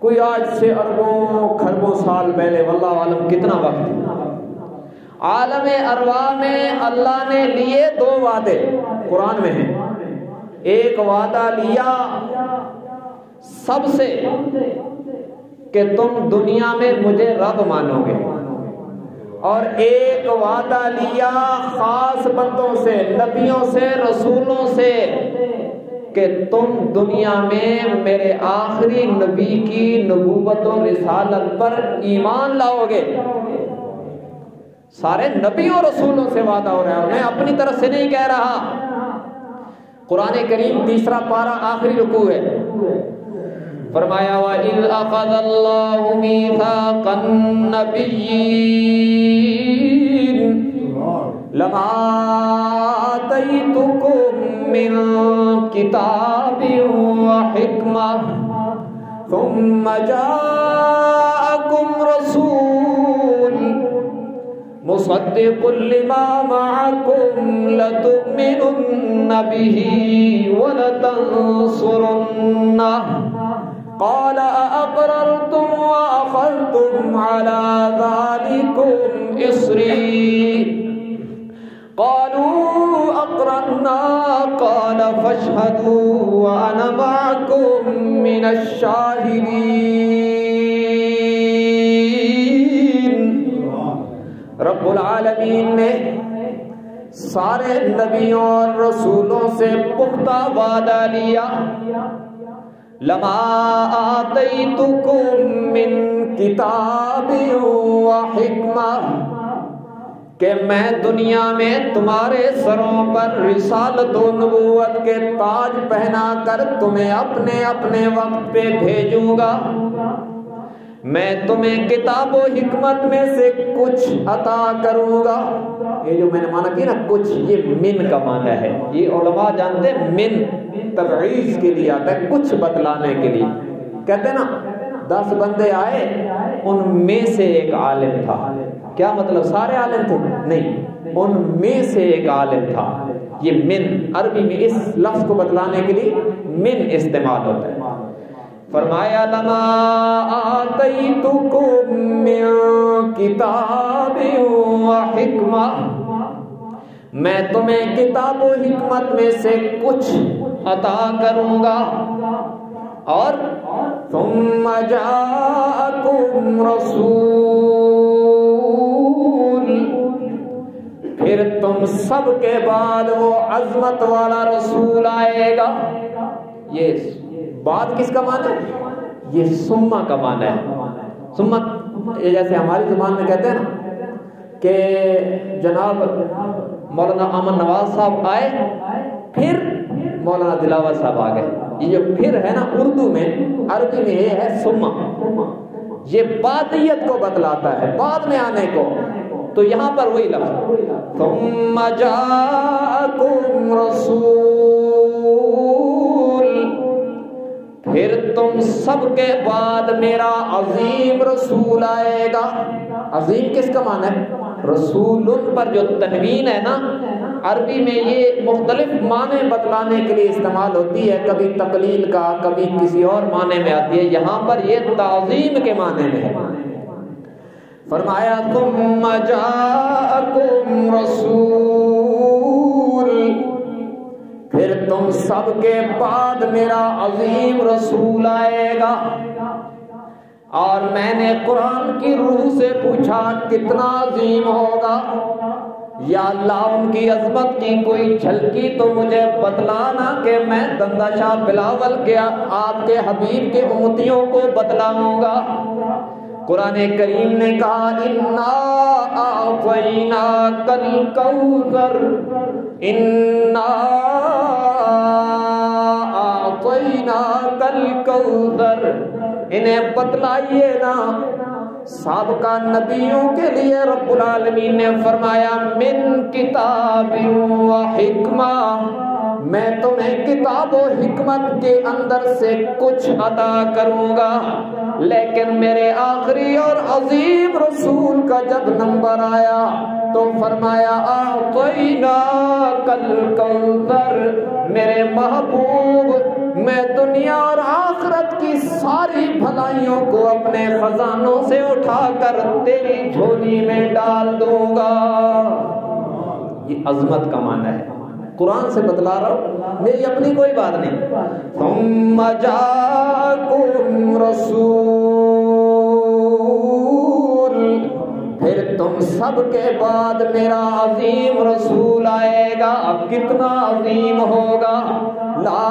کوئی آج سے اربوں کھربوں سال پہلے، واللہ عالم کتنا وقت، عالم ارواح میں اللہ نے لیے 2 وعدے، قرآن میں ہیں۔ ایک وعدہ لیا سب سے کہ تم دنیا میں مجھے رب مانو گے، اور ایک وعدہ لیا خاص بندوں سے، نبیوں سے، رسولوں سے، کہ تم دنیا میں میرے آخری نبی کی نبوت و رسالت پر ایمان لاؤ گے۔ سارے نبیوں رسولوں سے وعدہ ہو رہا ہے، اور میں اپنی طرف سے نہیں کہہ رہا۔ قرآن کریم 3 پارہ آخری رکوع ہے، فرمایا وَإِذْ أَخَذَ اللَّهُ مِيثَاقَ النَّبِيِّينَ لَمَا آتَيْتُكُم مِّن كِتَابٍ وَحِكْمَةٍ ثُمَّ جَاءَكُمْ رَسُولٌ مُصَدِّقٌ لِّمَا مَعَكُمْ لَتُؤْمِنُنَّ بِهِ وَلَتَنصُرُنَّهُ قَالَ أَأَقْرَرْتُمْ وَأَخَذْتُمْ عَلَى ذَلِكُمْ إِصْرِي قَالُوا أَقْرَرْنَا قَالَ فَاشْهَدُوا وَأَنَا مَعَكُمْ مِنَ الشَّاهِدِينَ۔ رب العالمین نے سارے نبیوں اور رسولوں سے پختہ وعدہ لیا، لما آتیتکم من کتاب و حکمہ، کہ میں دنیا میں تمہارے سروں پر رسالت و نبوت کے تاج پہنا کر تمہیں اپنے اپنے وقت پہ بھیجوں گا۔ میں تمہیں کتاب و حکمت میں سے کچھ عطا کروں گا۔ یہ جو میں نے مانا کیا نا کچھ، یہ من کا معنی ہے، یہ علماء جانتے ہیں من تبعیض کے لیے آتا ہے، کچھ بتلانے کے لیے۔ کہتے ہیں نا 10 بندے آئے، ان میں سے ایک عالم تھا۔ کیا مطلب سارے عالم تھے؟ نہیں، ان میں سے ایک عالم تھا۔ یہ من عربی میں اس لفظ کو بتلانے کے لیے من استعمال ہوتا ہے۔ فرمایا لما آتیتکم من کتاب و حکمہ، میں تمہیں کتاب و حکمت میں سے کچھ عطا کروں گا، اور ثم جاءکم رسول، پھر تم سب کے بعد وہ عظمت والا رسول آئے گا۔ یہ بات کس کا معنی ہے؟ یہ سما کا معنی ہے۔ سما جیسے ہماری زبان میں کہتے ہیں نا کہ جناب مولانا امن نواز صاحب آئے، پھر مولانا دلاور صاحب آ گئے۔ یہ جو پھر ہے نا اردو میں، عربی میں یہ ہے سما، یہ بعدیت کو بتلاتا ہے، بعد میں آنے کو۔ تو یہاں پر وہی لفظ ثم جاءکم رسول، پھر تم سب کے بعد میرا عظیم رسول آئے گا۔ عظیم کس کا معنی ہے؟ رسول پر جو تنوین ہے نا، عربی میں یہ مختلف معنی بتلانے کے لیے استعمال ہوتی ہے، کبھی تقلیل کا، کبھی کسی اور معنی میں آتی ہے، یہاں پر یہ تعظیم کے معنی میں ہے۔ فرمایا ثم جاءکم رسول، پھر تم سب کے بعد میرا عظیم رسول آئے گا۔ اور میں نے قرآن کی روح سے پوچھا کتنا عظیم ہوگا؟ یا اللہ ان کی عظمت کی کوئی جھلکی تو مجھے بتلانا کہ میں دندہ شاہ بلاول کے آپ کے حبیب کے امتیوں کو بتلاؤں گا۔ قرآن کریم نے کہا اِنَّا أَعْطَيْنَاكَ الْكَوْثَرَ، اِنَّا أَعْطَيْنَاكَ الْكَوْثَرَ، انہیں بتلائیے نا۔ سابقہ نبیوں کے لیے رب العالمین نے فرمایا من کتاب و حکمہ، میں تمہیں کتاب و حکمت کے اندر سے کچھ عطا کروں گا، لیکن میرے آخری اور عظیم رسول کا جب نمبر آیا تو فرمایا اعطیناک الکوثر، میرے محبوب میں دنیا اور آخرت کی ساری بھلائیوں کو اپنے خزانوں سے اٹھا کر تیری جھولی میں ڈال دوں گا۔ یہ عظمت کا معنی ہے، قرآن سے بتلا رہا ہوں، میری اپنی کوئی بات نہیں۔ ثم جاءکم رسول، پھر تم سب کے بعد میرا عظیم رسول آئے گا۔ اب کتنا عظیم ہوگا؟ لا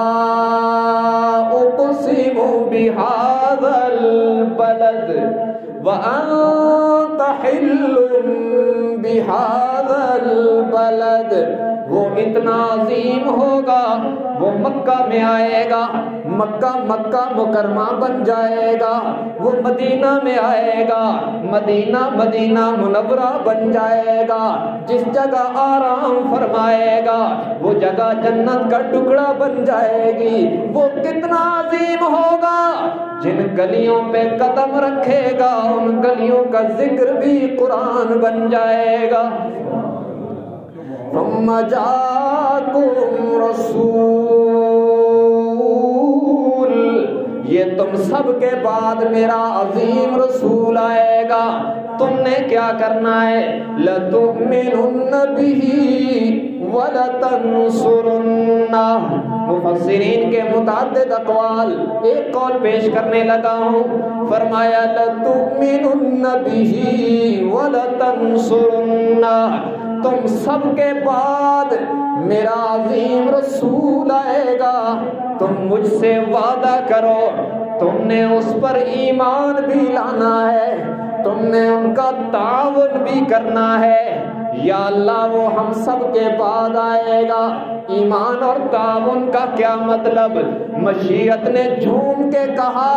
اقسم بهذا البلد وانت حل بهذا البلد، وہ اتنا عظیم ہوگا، وہ مکہ میں آئے گا، مکہ مکرمہ بن جائے گا، وہ مدینہ میں آئے گا، مدینہ منورہ بن جائے گا، جس جگہ آرام فرمائے گا وہ جگہ جنت کا ٹکڑا بن جائے گی۔ وہ کتنا عظیم ہوگا، جن گلیوں پہ قدم رکھے گا ان گلیوں کا ذکر بھی قرآن بن جائے گا۔ ثم جاءکم رسول، یہ تم سب کے بعد میرا عظیم رسول آئے گا، تم نے کیا کرنا ہے؟ لَتُؤْمِنُنَّ بِهِ وَلَتَنْصُرُنَّهُ، مفسرین کے متعدد اقوال، ایک قول پیش کرنے لگا ہوں، فرمایا لَتُؤْمِنُنَّ بِهِ وَلَتَنْصُرُنَّهُ، تم سب کے بعد میرا عظیم رسول آئے گا، تم مجھ سے وعدہ کرو تم نے اس پر ایمان بھی لانا ہے، تم نے ان کا تعاون بھی کرنا ہے۔ یا اللہ وہ ہم سب کے بعد آئے گا، ایمان اور تعاون کا کیا مطلب؟ مشیت نے جھوم کے کہا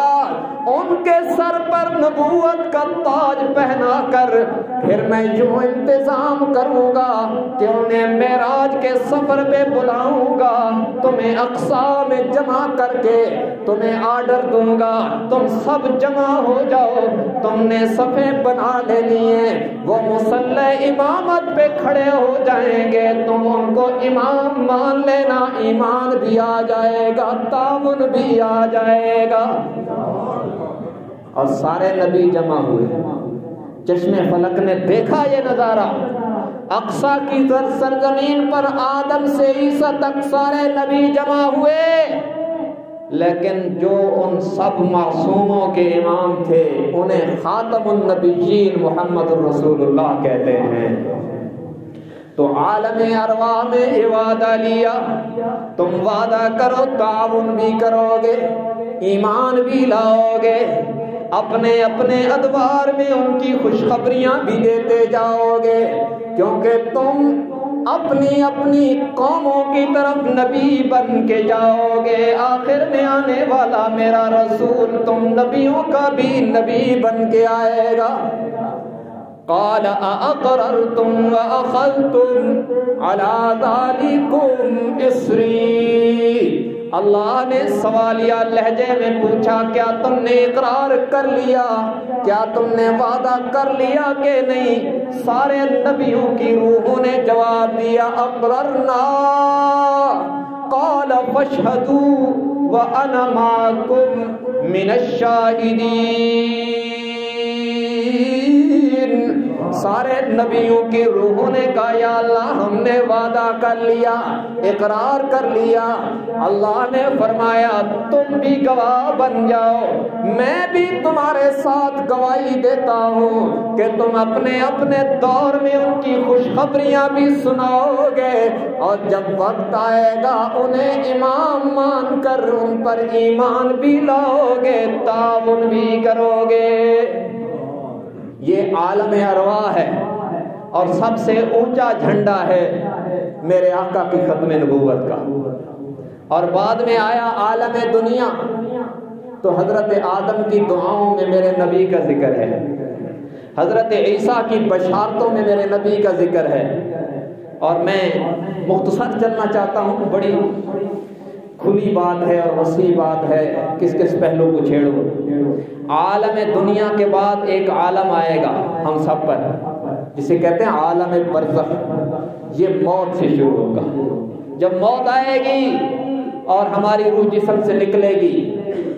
ان کے سر پر نبوت کا تاج پہنا کر پھر میں یوں انتظام کروں گا کہ انہیں معراج کے سفر پہ بلاؤں گا، تمہیں اقصیٰ میں جمع کر کے تمہیں آرڈر دوں گا، تم سب جمع ہو جاؤ، تم نے صفیں بنا لینی ہیں، وہ مصلی امامت پہ کھڑے ہو جائیں گے، تم ان کو امام مان لینا، ایمان بھی آ جائے گا، تعاون بھی آ جائے گا۔ اور سارے نبی جمع ہوئے، چشم فلک نے دیکھا یہ نظارہ، اقصیٰ کی سرزمین پر آدم سے عیسیٰ تک سارے نبی جمع ہوئے، لیکن جو ان سب معصوموں کے امام تھے انہیں خاتم النبیین محمد الرسول اللہ کہتے ہیں۔ تو عالم ارواح میں یہ وعدہ لیا، تم وعدہ کرو تعاون بھی کرو گے، ایمان بھی لاؤ گے، اپنے اپنے ادوار میں ان کی خوشخبریاں بھی دیتے جاؤ گے، کیونکہ تم اپنی اپنی قوموں کی طرف نبی بن کے جاؤ گے، آخر میں آنے والا میرا رسول تم نبیوں کا بھی نبی بن کے آئے گا۔ قال اقررتم واخذتم على ذلكم اصری، اللہ نے سوالیہ لہجے میں پوچھا کیا تم نے اقرار کر لیا، کیا تم نے وعدہ کر لیا کہ نہیں؟ سارے نبیوں کی روحوں نے جواب دیا اقررنا۔ قال فاشهدوا وانا معكم من الشاہدین۔ سارے نبیوں کی روحوں نے کہا یا اللہ ہم نے وعدہ کر لیا، اقرار کر لیا۔ اللہ نے فرمایا تم بھی گواہ بن جاؤ، میں بھی تمہارے ساتھ گواہی دیتا ہوں کہ تم اپنے اپنے دور میں ان کی خوشخبریاں بھی سناؤ گے، اور جب وقت آئے گا انہیں امام مان کر ان پر ایمان بھی لاؤ گے، تعاون بھی کرو گے۔ یہ عالم ارواح ہے اور سب سے اونچا جھنڈا ہے میرے آقا کی ختم نبوت کا۔ اور بعد میں آیا عالم دنیا، تو حضرت آدم کی دعاؤں میں میرے نبی کا ذکر ہے، حضرت عیسیٰ کی بشارتوں میں میرے نبی کا ذکر ہے۔ اور میں مختصر چلنا چاہتا ہوں، بڑی کھلی بات ہے اور وسیع بات ہے، کس کس پہلو کو چھیڑو۔ عالم دنیا کے بعد ایک عالم آئے گا ہم سب پر، جسے کہتے ہیں عالم برزخ۔ یہ موت سے شروع ہوگا۔ جب موت آئے گی اور ہماری روح جسم سے نکلے گی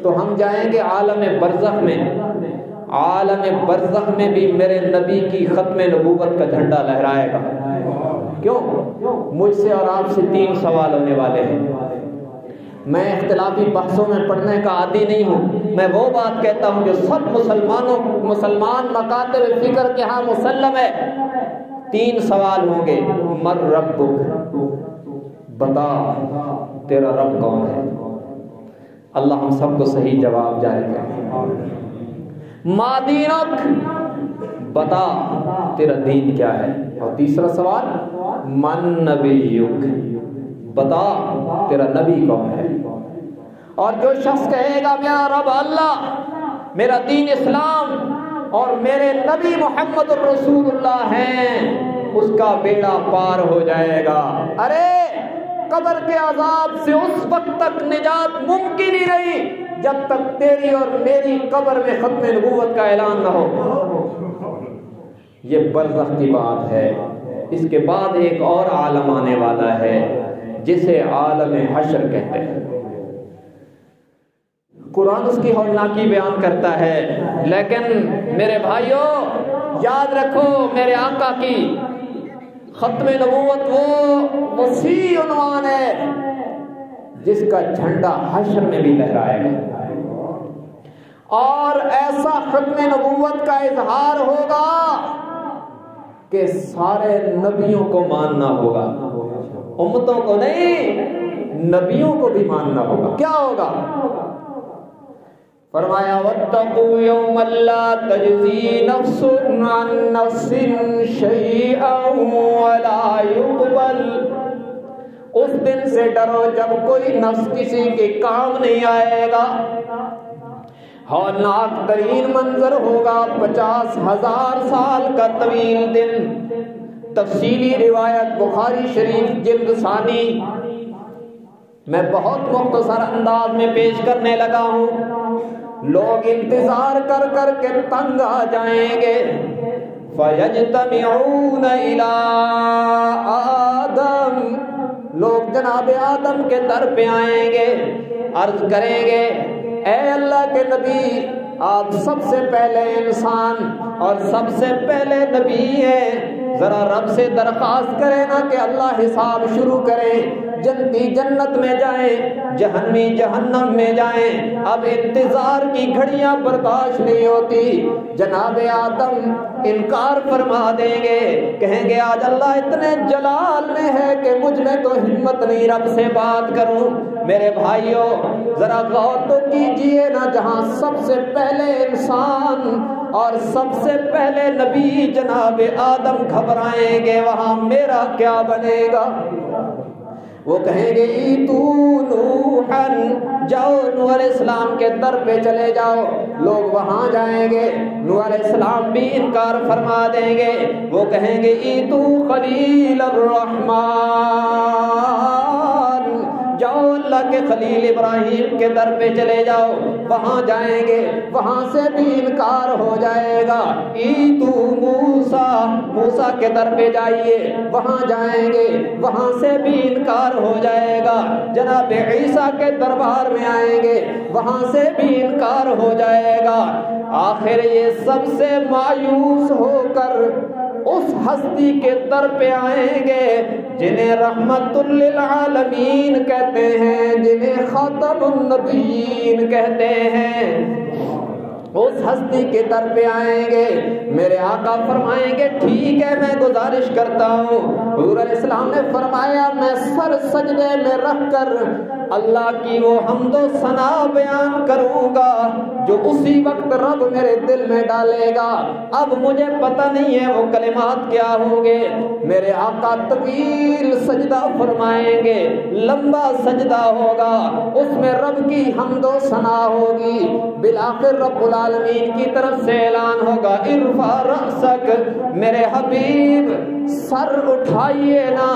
تو ہم جائیں گے عالم برزخ میں۔ عالم برزخ میں بھی میرے نبی کی ختم نبوت کا جھنڈا لہرائے گا۔ کیوں؟ مجھ سے اور آپ سے 3 سوال ہونے والے ہیں۔ میں اختلافی بحثوں میں پڑھنے کا عادی نہیں ہوں، میں وہ بات کہتا ہوں جو سب مسلمان مکاتب فکر کے ہاں مسلم ہے۔ 3 سوال ہوں گے۔ من ربک، بتا تیرا رب کون ہے؟ اللہ ہم سب کو صحیح جواب جاری کرے۔ ما دینک، بتا تیرا دین کیا ہے؟ اور تیسرا سوال من نبیک، بتا تیرا نبی کون ہے؟ اور جو شخص کہے گا میرا رب اللہ، میرا دین اسلام اور میرے نبی محمد الرسول اللہ ہیں، اس کا بیڑا پار ہو جائے گا۔ ارے قبر کے عذاب سے اس وقت تک نجات ممکن ہی نہیں جب تک تیری اور میری قبر میں ختم نبوت کا اعلان نہ ہو۔ یہ برزخ کی بات ہے۔ اس کے بعد ایک اور عالم آنے والا ہے جسے عالم حشر کہتے ہیں۔ قرآن اس کی ہولناکی بیان کرتا ہے، لیکن میرے بھائیوں یاد رکھو میرے آقا کی ختم نبوت وہ وسیع عنوان ہے جس کا جھنڈا حشر میں بھی لہرائے گا، اور ایسا ختم نبوت کا اظہار ہوگا کہ سارے نبیوں کو ماننا ہوگا، امتوں کو نہیں، نبیوں کو بھی ماننا ہوگا۔ کیا ہوگا؟ فرمایا واتقوا یوما لا تجزی نفس عن نفس شیئا ولا يقبل، اس دن سے ڈرو جب کوئی نفس کسی کے کام نہیں آئے گا۔ ہولناک ترین منظر ہوگا، 50,000 سال کا طویل دن۔ تفصیلی روایت بخاری شریف جلد ثانی میں بہت مختصر انداز میں پیش کرنے لگا ہوں، لوگ انتظار کر کر کے تنگ آ جائیں گے۔ فَيَجْتَمِعُونَ إِلَىٰ آدم، لوگ جناب آدم کے در پہ آئیں گے، عرض کریں گے اے اللہ کے نبی، آپ سب سے پہلے انسان اور سب سے پہلے نبی ہیں، ذرا رب سے درخواست کریں نا کہ اللہ حساب شروع کرے، جنتی جنت میں جائیں، جہنمی جہنم میں جائیں۔ اب انتظار کی گھڑیاں برداشت نہیں ہوتی، جناب آدم انکار فرما دیں گے، کہیں گے آج اللہ اتنے جلال میں ہے کہ مجھ میں تو ہمت نہیں رب سے بات کروں۔ میرے بھائیوں ذرا غور تو کیجئے نا، جہاں سب سے پہلے انسان اور سب سے پہلے نبی جناب آدم گھبرائیں گے، وہاں میرا کیا بنے گا؟ وہ کہیں گے ایتو نوحن، جاؤ نوح علیہ السلام کے در پہ چلے جاؤ، لوگ وہاں جائیں گے، نوح علیہ السلام بھی انکار فرما دیں گے، وہ کہیں گے ایتو خلیل الرحمن، جاؤ اللہ کے خلیل ابراہیم کے در پہ چلے جاؤ، وہاں جائیں گے، وہاں سے بھی انکار ہو جائے گا، ایتو موسیٰ، موسیٰ کے در پہ جائیے، وہاں جائیں گے، وہاں سے بھی انکار ہو جائے گا، جناب عیسیٰ کے دربار میں آئیں گے، وہاں سے بھی انکار ہو جائے گا، آخر یہ سب سے مایوس ہو کر اس ہستی کے در پہ آئیں گے جنہیں رحمت للعالمین کہتے ہیں، جنہیں خاتم النبیین کہتے ہیں، اس ہستی کے در پہ آئیں گے، میرے آقا فرمائیں گے ٹھیک ہے میں گزارش کرتا ہوں، حضور علیہ السلام نے فرمایا میں سر سجدے میں رکھ کر اللہ کی وہ حمد و ثنا بیان کروں گا جو اسی وقت رب میرے دل میں ڈالے گا، اب مجھے پتہ نہیں ہے وہ کلمات کیا ہوں گے، میرے آقا طویل سجدہ فرمائیں گے، لمبا سجدہ ہوگا، اس میں رب کی حمد و ثنا ہوگی، بالآخر رب العالمین کی طرف سے اعلان ہوگا ارفع رأسک، میرے حبیب سر اٹھائیے نا،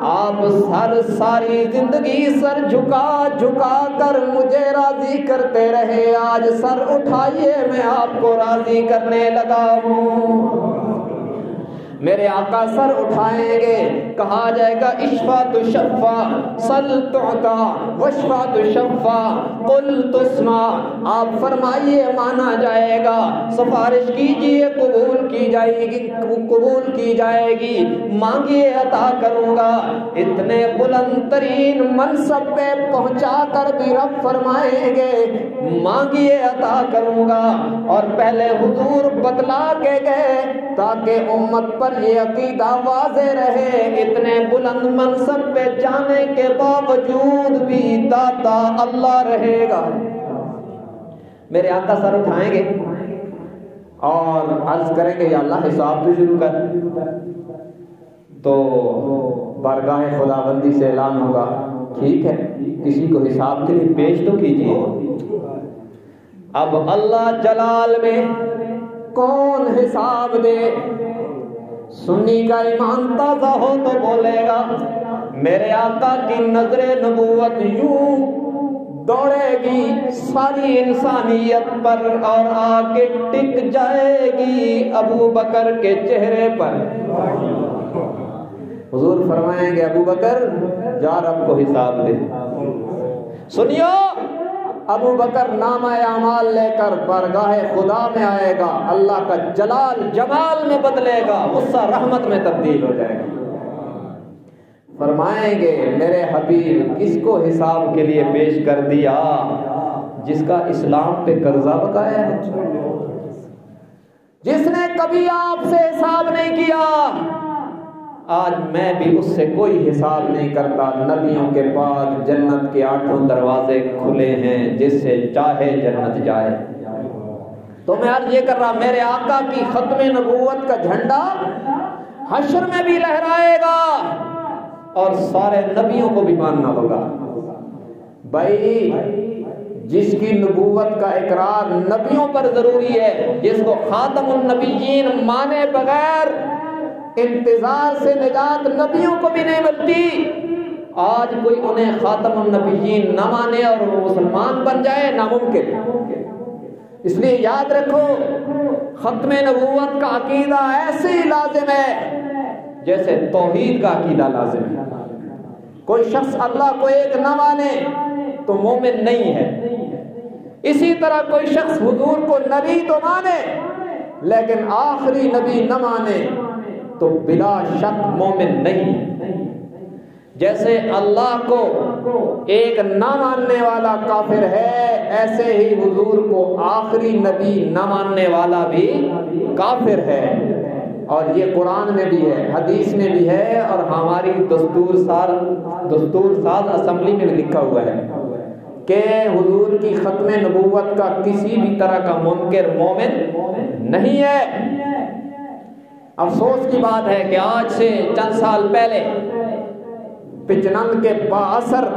آپ سر ساری زندگی سر جھکا جھکا کر مجھے راضی کرتے رہے، آج سر اٹھائیے میں آپ کو راضی کرنے لگا ہوں، میرے آقا سر اٹھائیں گے، کہا جائے گا اشفع تشفع، سل تعطا واشفع تشفع قل تسمع، آپ فرمائیے مانا جائے گا، سفارش کیجئے قبول کی جائے گی، قبول کی جائے گی، مانگیے عطا کروں گا، اتنے بلند ترین منصب پہ پہنچا کر بھی رب فرمائیں گے مانگیے عطا کروں گا، اور پہلے حضور بتلا کے گئے تاکہ امت پر یہ عقیدہ واضح رہے، اتنے بلند منصب پہ جانے کے باوجود بھی داتا اللہ رہے گا، میرے آقا سر اٹھائیں گے اور عرض کریں گے یا اللہ حساب تو شروع کر، تو بارگاہ خداوندی سے اعلان ہوگا ٹھیک ہے کسی کو حساب کے لیے پیش تو کیجیے، اب اللہ جلال میں کون حساب دے، سنی کا ایمان تازہ ہو تو بولے گا میرے آقا کی نظر نبوت یوں دوڑے گی ساری انسانیت پر اور آ کے ٹک جائے گی ابو بکر کے چہرے پر، حضور فرمائیں گے ابو بکر جا رب کو حساب دے، سنیو ابو بکر نامہ اعمال لے کر بارگاہ خدا میں آئے گا، اللہ کا جلال جمال میں بدلے گا، غصہ رحمت میں تبدیل ہو جائے گا، فرمائیں گے میرے حبیب کس کو حساب کے لیے پیش کر دیا، جس کا اسلام پہ قرضہ بقایا ہے، جس نے کبھی آپ سے حساب نہیں کیا، آج میں بھی اس سے کوئی حساب نہیں کرتا، نبیوں کے بعد جنت کے 8 دروازے کھلے ہیں، جس سے چاہے جنت جائے، تو میں عرض یہ کر رہا میرے آقا کی ختم نبوت کا جھنڈا حشر میں بھی لہرائے گا اور سارے نبیوں کو بھی ماننا ہوگا، بھائی جس کی نبوت کا اقرار نبیوں پر ضروری ہے، جس کو خاتم النبیین مانے بغیر انتظار سے نجات نبیوں کو بھی نہیں ملتی، آج کوئی انہیں خاتم النبیین نہ مانے اور وہ مسلمان بن جائے ناممکن، اس لیے یاد رکھو ختم نبوت کا عقیدہ ایسے ہی لازم ہے جیسے توحید کا عقیدہ لازم ہے، کوئی شخص اللہ کو ایک نہ مانے تو مومن نہیں ہے، اسی طرح کوئی شخص حضور کو نبی تو مانے لیکن آخری نبی نہ مانے تو بلا شک مومن نہیں، جیسے اللہ کو ایک نہ ماننے والا کافر ہے، ایسے ہی حضور کو آخری نبی نہ ماننے والا بھی کافر ہے، اور یہ قرآن میں بھی ہے، حدیث میں بھی ہے، اور ہماری دستور ساز اسمبلی میں بھی لکھا ہوا ہے کہ حضور کی ختم نبوت کا کسی بھی طرح کا منکر مومن نہیں ہے۔ افسوس کی بات ہے کہ آج سے چند سال پہلے 55 کے بااثر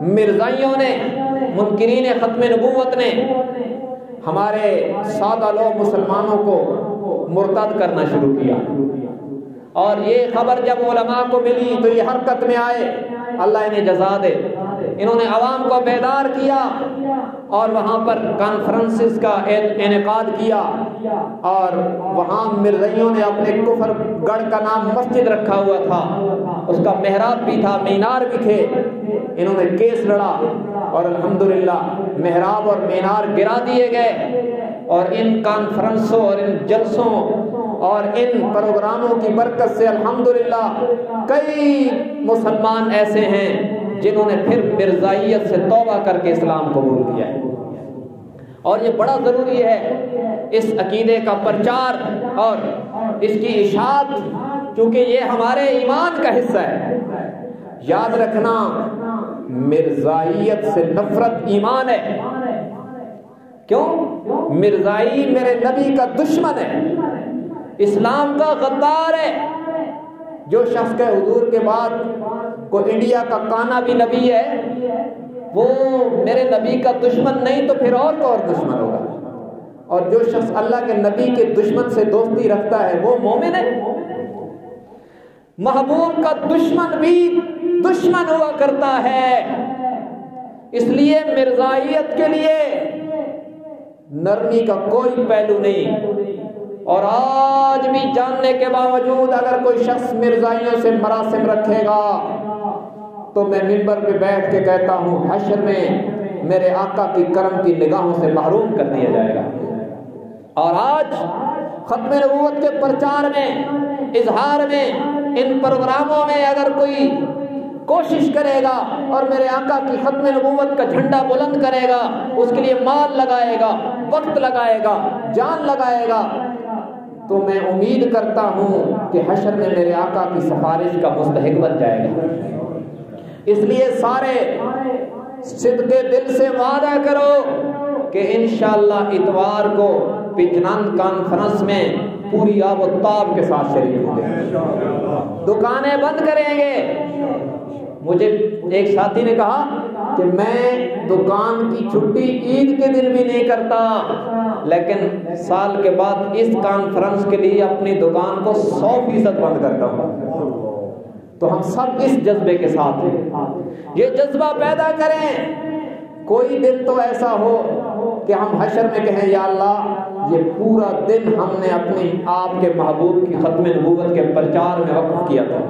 مرزائیوں نے، منکرین ختم نبوت نے ہمارے سادہ لوگ مسلمانوں کو مرتد کرنا شروع کیا، اور یہ خبر جب علماء کو ملی تو یہ حرکت میں آئے، اللہ انہیں جزا دے۔ انہوں نے عوام کو بیدار کیا اور وہاں پر کانفرنسز کا انعقاد کیا، اور وہاں مرزائیوں نے اپنے کفر گڑھ کا نام مسجد رکھا ہوا تھا، اس کا محراب بھی تھا، مینار بھی تھے۔ انہوں نے کیس لڑا اور الحمدللہ محراب اور مینار گرا دیے گئے، اور ان کانفرنسوں اور ان جلسوں اور ان پروگراموں کی برکت سے الحمدللہ کئی مسلمان ایسے ہیں جنہوں نے پھر مرزائیت سے توبہ کر کے اسلام قبول کیا ہے۔ اور یہ بڑا ضروری ہے اس عقیدے کا پرچار اور اس کی اشاعت، کیونکہ یہ ہمارے ایمان کا حصہ ہے۔ یاد رکھنا، مرزائیت سے نفرت ایمان ہے۔ کیوں؟ مرزائی میرے نبی کا دشمن ہے، اسلام کا غدار ہے۔ جو شخص کے حضور کے بعد کو انڈیا کا کانا بھی نبی ہے، وہ میرے نبی کا دشمن نہیں تو پھر اور دشمن ہوگا۔ اور جو شخص اللہ کے نبی کے دشمن سے دوستی رکھتا ہے وہ مومن ہے۔ محبوب کا دشمن بھی دشمن ہوا کرتا ہے، اس لیے مرزائیت کے لیے نرمی کا کوئی پہلو نہیں۔ اور آج بھی جاننے کے باوجود اگر کوئی شخص مرزائیوں سے مراسم رکھے گا تو میں منبر پہ بیٹھ کے کہتا ہوں حشر میں میرے آقا کی کرم کی نگاہوں سے محروم کر دیا جائے گا۔ اور آج ختم نبوت کے پرچار میں، اظہار میں، ان پروگراموں میں اگر کوئی کوشش کرے گا اور میرے آقا کی ختم نبوت کا جھنڈا بلند کرے گا، اس کے لیے مال لگائے گا، وقت لگائے گا، جان لگائے گا، تو میں امید کرتا ہوں کہ حشر میں میرے آقا کی سفارش کا مستحق بن جائے گا۔ اس لیے سارے صدقے دل سے وعدہ کرو کہ انشاءاللہ اتوار کو 55 کانفرنس میں پوری آب و تاب کے ساتھ شریک ہوں گے، دکانیں بند کریں گے۔ مجھے ایک ساتھی نے کہا کہ میں دکان کی چھٹی عید کے دن بھی نہیں کرتا، لیکن سال کے بعد اس کانفرنس کے لیے اپنی دکان کو 100% بند کرتا ہوں۔ تو ہم سب اس جذبے کے ساتھ ہیں، یہ جذبہ پیدا کریں۔ کوئی دن تو ایسا ہو کہ ہم حشر میں کہیں یا اللہ یہ پورا دن ہم نے اپنی آپ کے محبوب کی ختم نبوت کے پرچار میں وقف کیا تھا،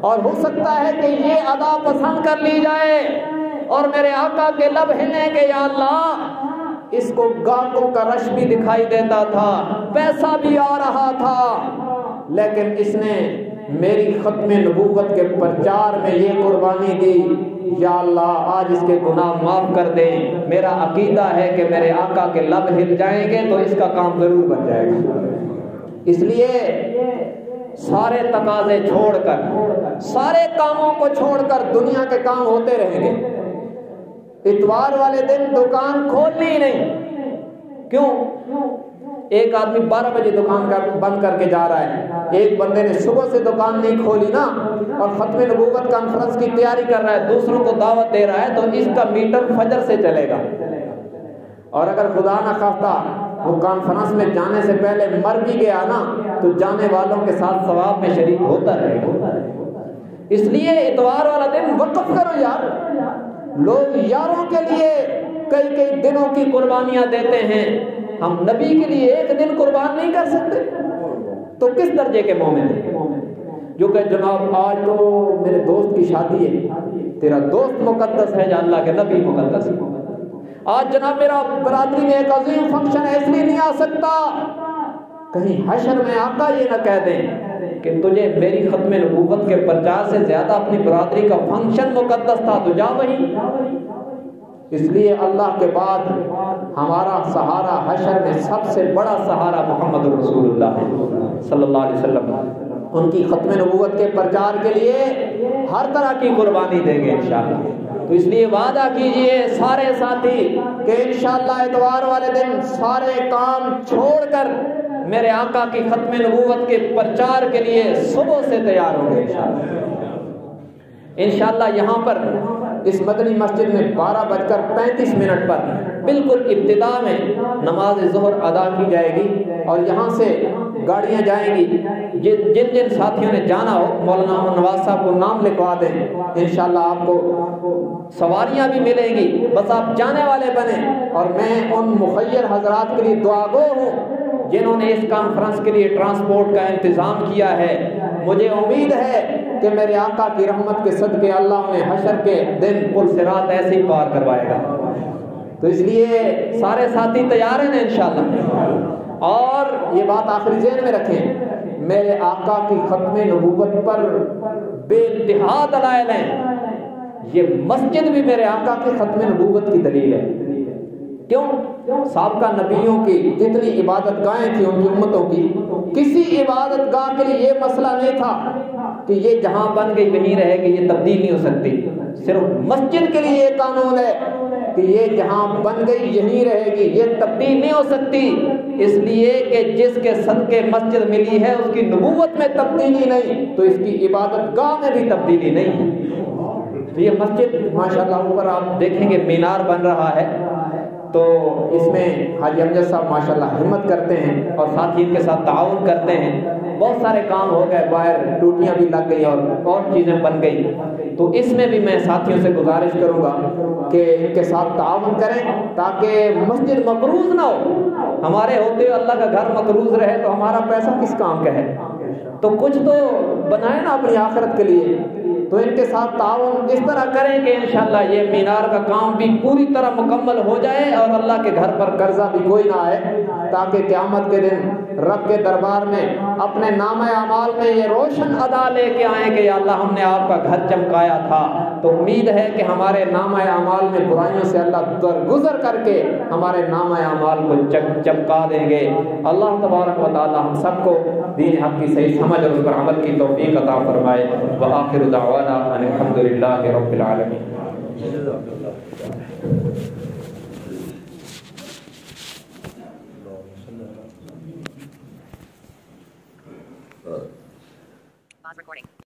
اور ہو سکتا ہے کہ یہ ادا پسند کر لی جائے اور میرے آقا کے لب ہلیں کہ یا اللہ اس کو گاہکوں کا رش بھی دکھائی دیتا تھا، پیسہ بھی آ رہا تھا، لیکن اس نے میری ختم نبوت کے پرچار میں یہ قربانی دی، یا اللہ آج اس کے گناہ معاف کر دیں۔ میرا عقیدہ ہے کہ میرے آقا کے لب ہل جائیں گے تو اس کا کام ضرور بن جائے گا۔ اس لیے سارے تقاضے چھوڑ کر، سارے کاموں کو چھوڑ کر دنیا کے کام ہوتے رہیں گے۔ اتوار والے دن دکان کھولنی ہی نہیں۔ کیوں؟ ایک آدمی 12 بجے دکان بند کر کے جا رہا ہے، ایک بندے نے صبح سے دکان نہیں کھولی نا اور ختم نبوت کانفرنس کی تیاری کر رہا ہے، دوسروں کو دعوت دے رہا ہے، تو اس کا میٹر فجر سے چلے گا۔ اور اگر خدا نہ خواستہ وہ کانفرنس میں جانے سے پہلے مر بھی گیا نا تو جانے والوں کے ساتھ ثواب میں شریک ہوتا رہے گا۔ اس لیے اتوار والا دن وقف کرو یار۔ لوگ یاروں کے لیے کئی کئی دنوں کی قربانیاں دیتے ہیں، ہم نبی کے لیے ایک دن قربان نہیں کر سکتے، تو کس درجے کے مومن ہیں؟ جو کہ جناب آج تو میرے دوست کی شادی ہے، تیرا دوست مقدس ہے یا اللہ کے نبی مقدس ہے؟ آج جناب میرا برادری میں ایک عظیم فنکشن ہے، اس لیے نہیں آ سکتا۔ کہیں حشر میں آقا یہ نہ کہہ دیں کہ تجھے میری ختم نبوت کے پرچار سے زیادہ اپنی برادری کا فنکشن مقدس تھا، تو جا وہیں۔ اس لیے اللہ کے بعد ہمارا سہارا حشر میں سب سے بڑا سہارا محمد رسول اللہ صلی اللہ علیہ وسلم، ان کی ختم نبوت کے پرچار کے لیے ہر طرح کی قربانی دیں گے انشاءاللہ۔ تو اس لیے وعدہ کیجئے سارے ساتھی کہ انشاءاللہ اتوار والے دن سارے کام چھوڑ کر میرے آقا کی ختم نبوت کے پرچار کے لیے صبح سے تیار ہوں گے انشاءاللہ۔ انشاءاللہ یہاں پر اس مدنی مسجد میں 12:35 پر بالکل ابتدا میں نماز ظہر ادا کی جائے گی اور یہاں سے گاڑیاں جائیں گی. جن جن ساتھیوں نے جانا ہو مولانا نواز صاحب کو نام لکھوا دیں, انشاءاللہ آپ کو سواریاں بھی ملیں گی, بس آپ جانے والے بنیں. اور میں ان مخیر حضرات کے لیے دعا گو ہوں جنہوں نے اس کانفرنس کے لیے ٹرانسپورٹ کا انتظام کیا ہے. مجھے امید ہے کہ میرے آقا کی رحمت کے صدقے اللہ انہیں حشر کے دن پل صراط ایسے ہی پار کروائے گا. تو اس لیے سارے ساتھی تیار ہیں انشاءاللہ. اور یہ بات آخری ذہن میں رکھیں, میرے آقا کی ختم نبوت پر بے انتہا دلائل ہیں. یہ مسجد بھی میرے آقا کی ختم نبوت کی دلیل ہے. کیوں؟ سابقہ نبیوں کی جتنی عبادت گاہیں تھیں ان کی امتوں کی, کسی عبادت گاہ کے لیے یہ مسئلہ نہیں تھا کہ یہ جہاں بن گئی وہیں رہے گی, یہ تبدیل نہیں ہو سکتی. صرف مسجد کے لیے یہ قانون ہے کہ یہ جہاں بن گئی یہیں رہے گی, یہ تبدیل نہیں ہو سکتی. اس لیے کہ جس کے صدقے مسجد ملی ہے اس کی نبوت میں تبدیلی نہیں, تو اس کی عبادت گاہ میں بھی تبدیلی نہیں. تو یہ مسجد ماشاءاللہ اوپر آپ دیکھیں گے مینار بن رہا ہے, تو اس میں حاجی امجد صاحب ماشاءاللہ ہمت کرتے ہیں اور ساتھی ان کے ساتھ تعاون کرتے ہیں. بہت سارے کام ہو گئے, باہر ٹوٹیاں بھی لگ گئی اور چیزیں بن گئی. تو اس میں بھی میں ساتھیوں سے گزارش کروں گا کہ ان کے ساتھ تعاون کریں تاکہ مسجد مقروض نہ ہو. ہمارے ہوتے ہوئے اللہ کا گھر مقروض رہے تو ہمارا پیسہ کس کام کا ہے؟ تو کچھ تو بنائیں نا اپنی آخرت کے لیے. تو ان کے ساتھ تعاون اس طرح کریں کہ انشاءاللہ یہ مینار کا کام بھی پوری طرح مکمل ہو جائے اور اللہ کے گھر پر قرضہ بھی کوئی نہ آئے, تاکہ قیامت کے دن رب کے دربار میں اپنے نامہ اعمال میں یہ روشن ادا لے کے آئیں کہ یا اللہ ہم نے آپ کا گھر چمکایا تھا. تو امید ہے کہ ہمارے نامہ اعمال میں برائیوں سے اللہ درگزر کر کے ہمارے نامہ اعمال کو چمکا دیں گے. اللہ تبارک و تعالی ہم سب کو دین حق کی صحیح سمجھ اور اس پر عمل کی توفیق عطا فرمائے. وآخر دعوانا ان الحمدللہ رب العالمین. Pause recording.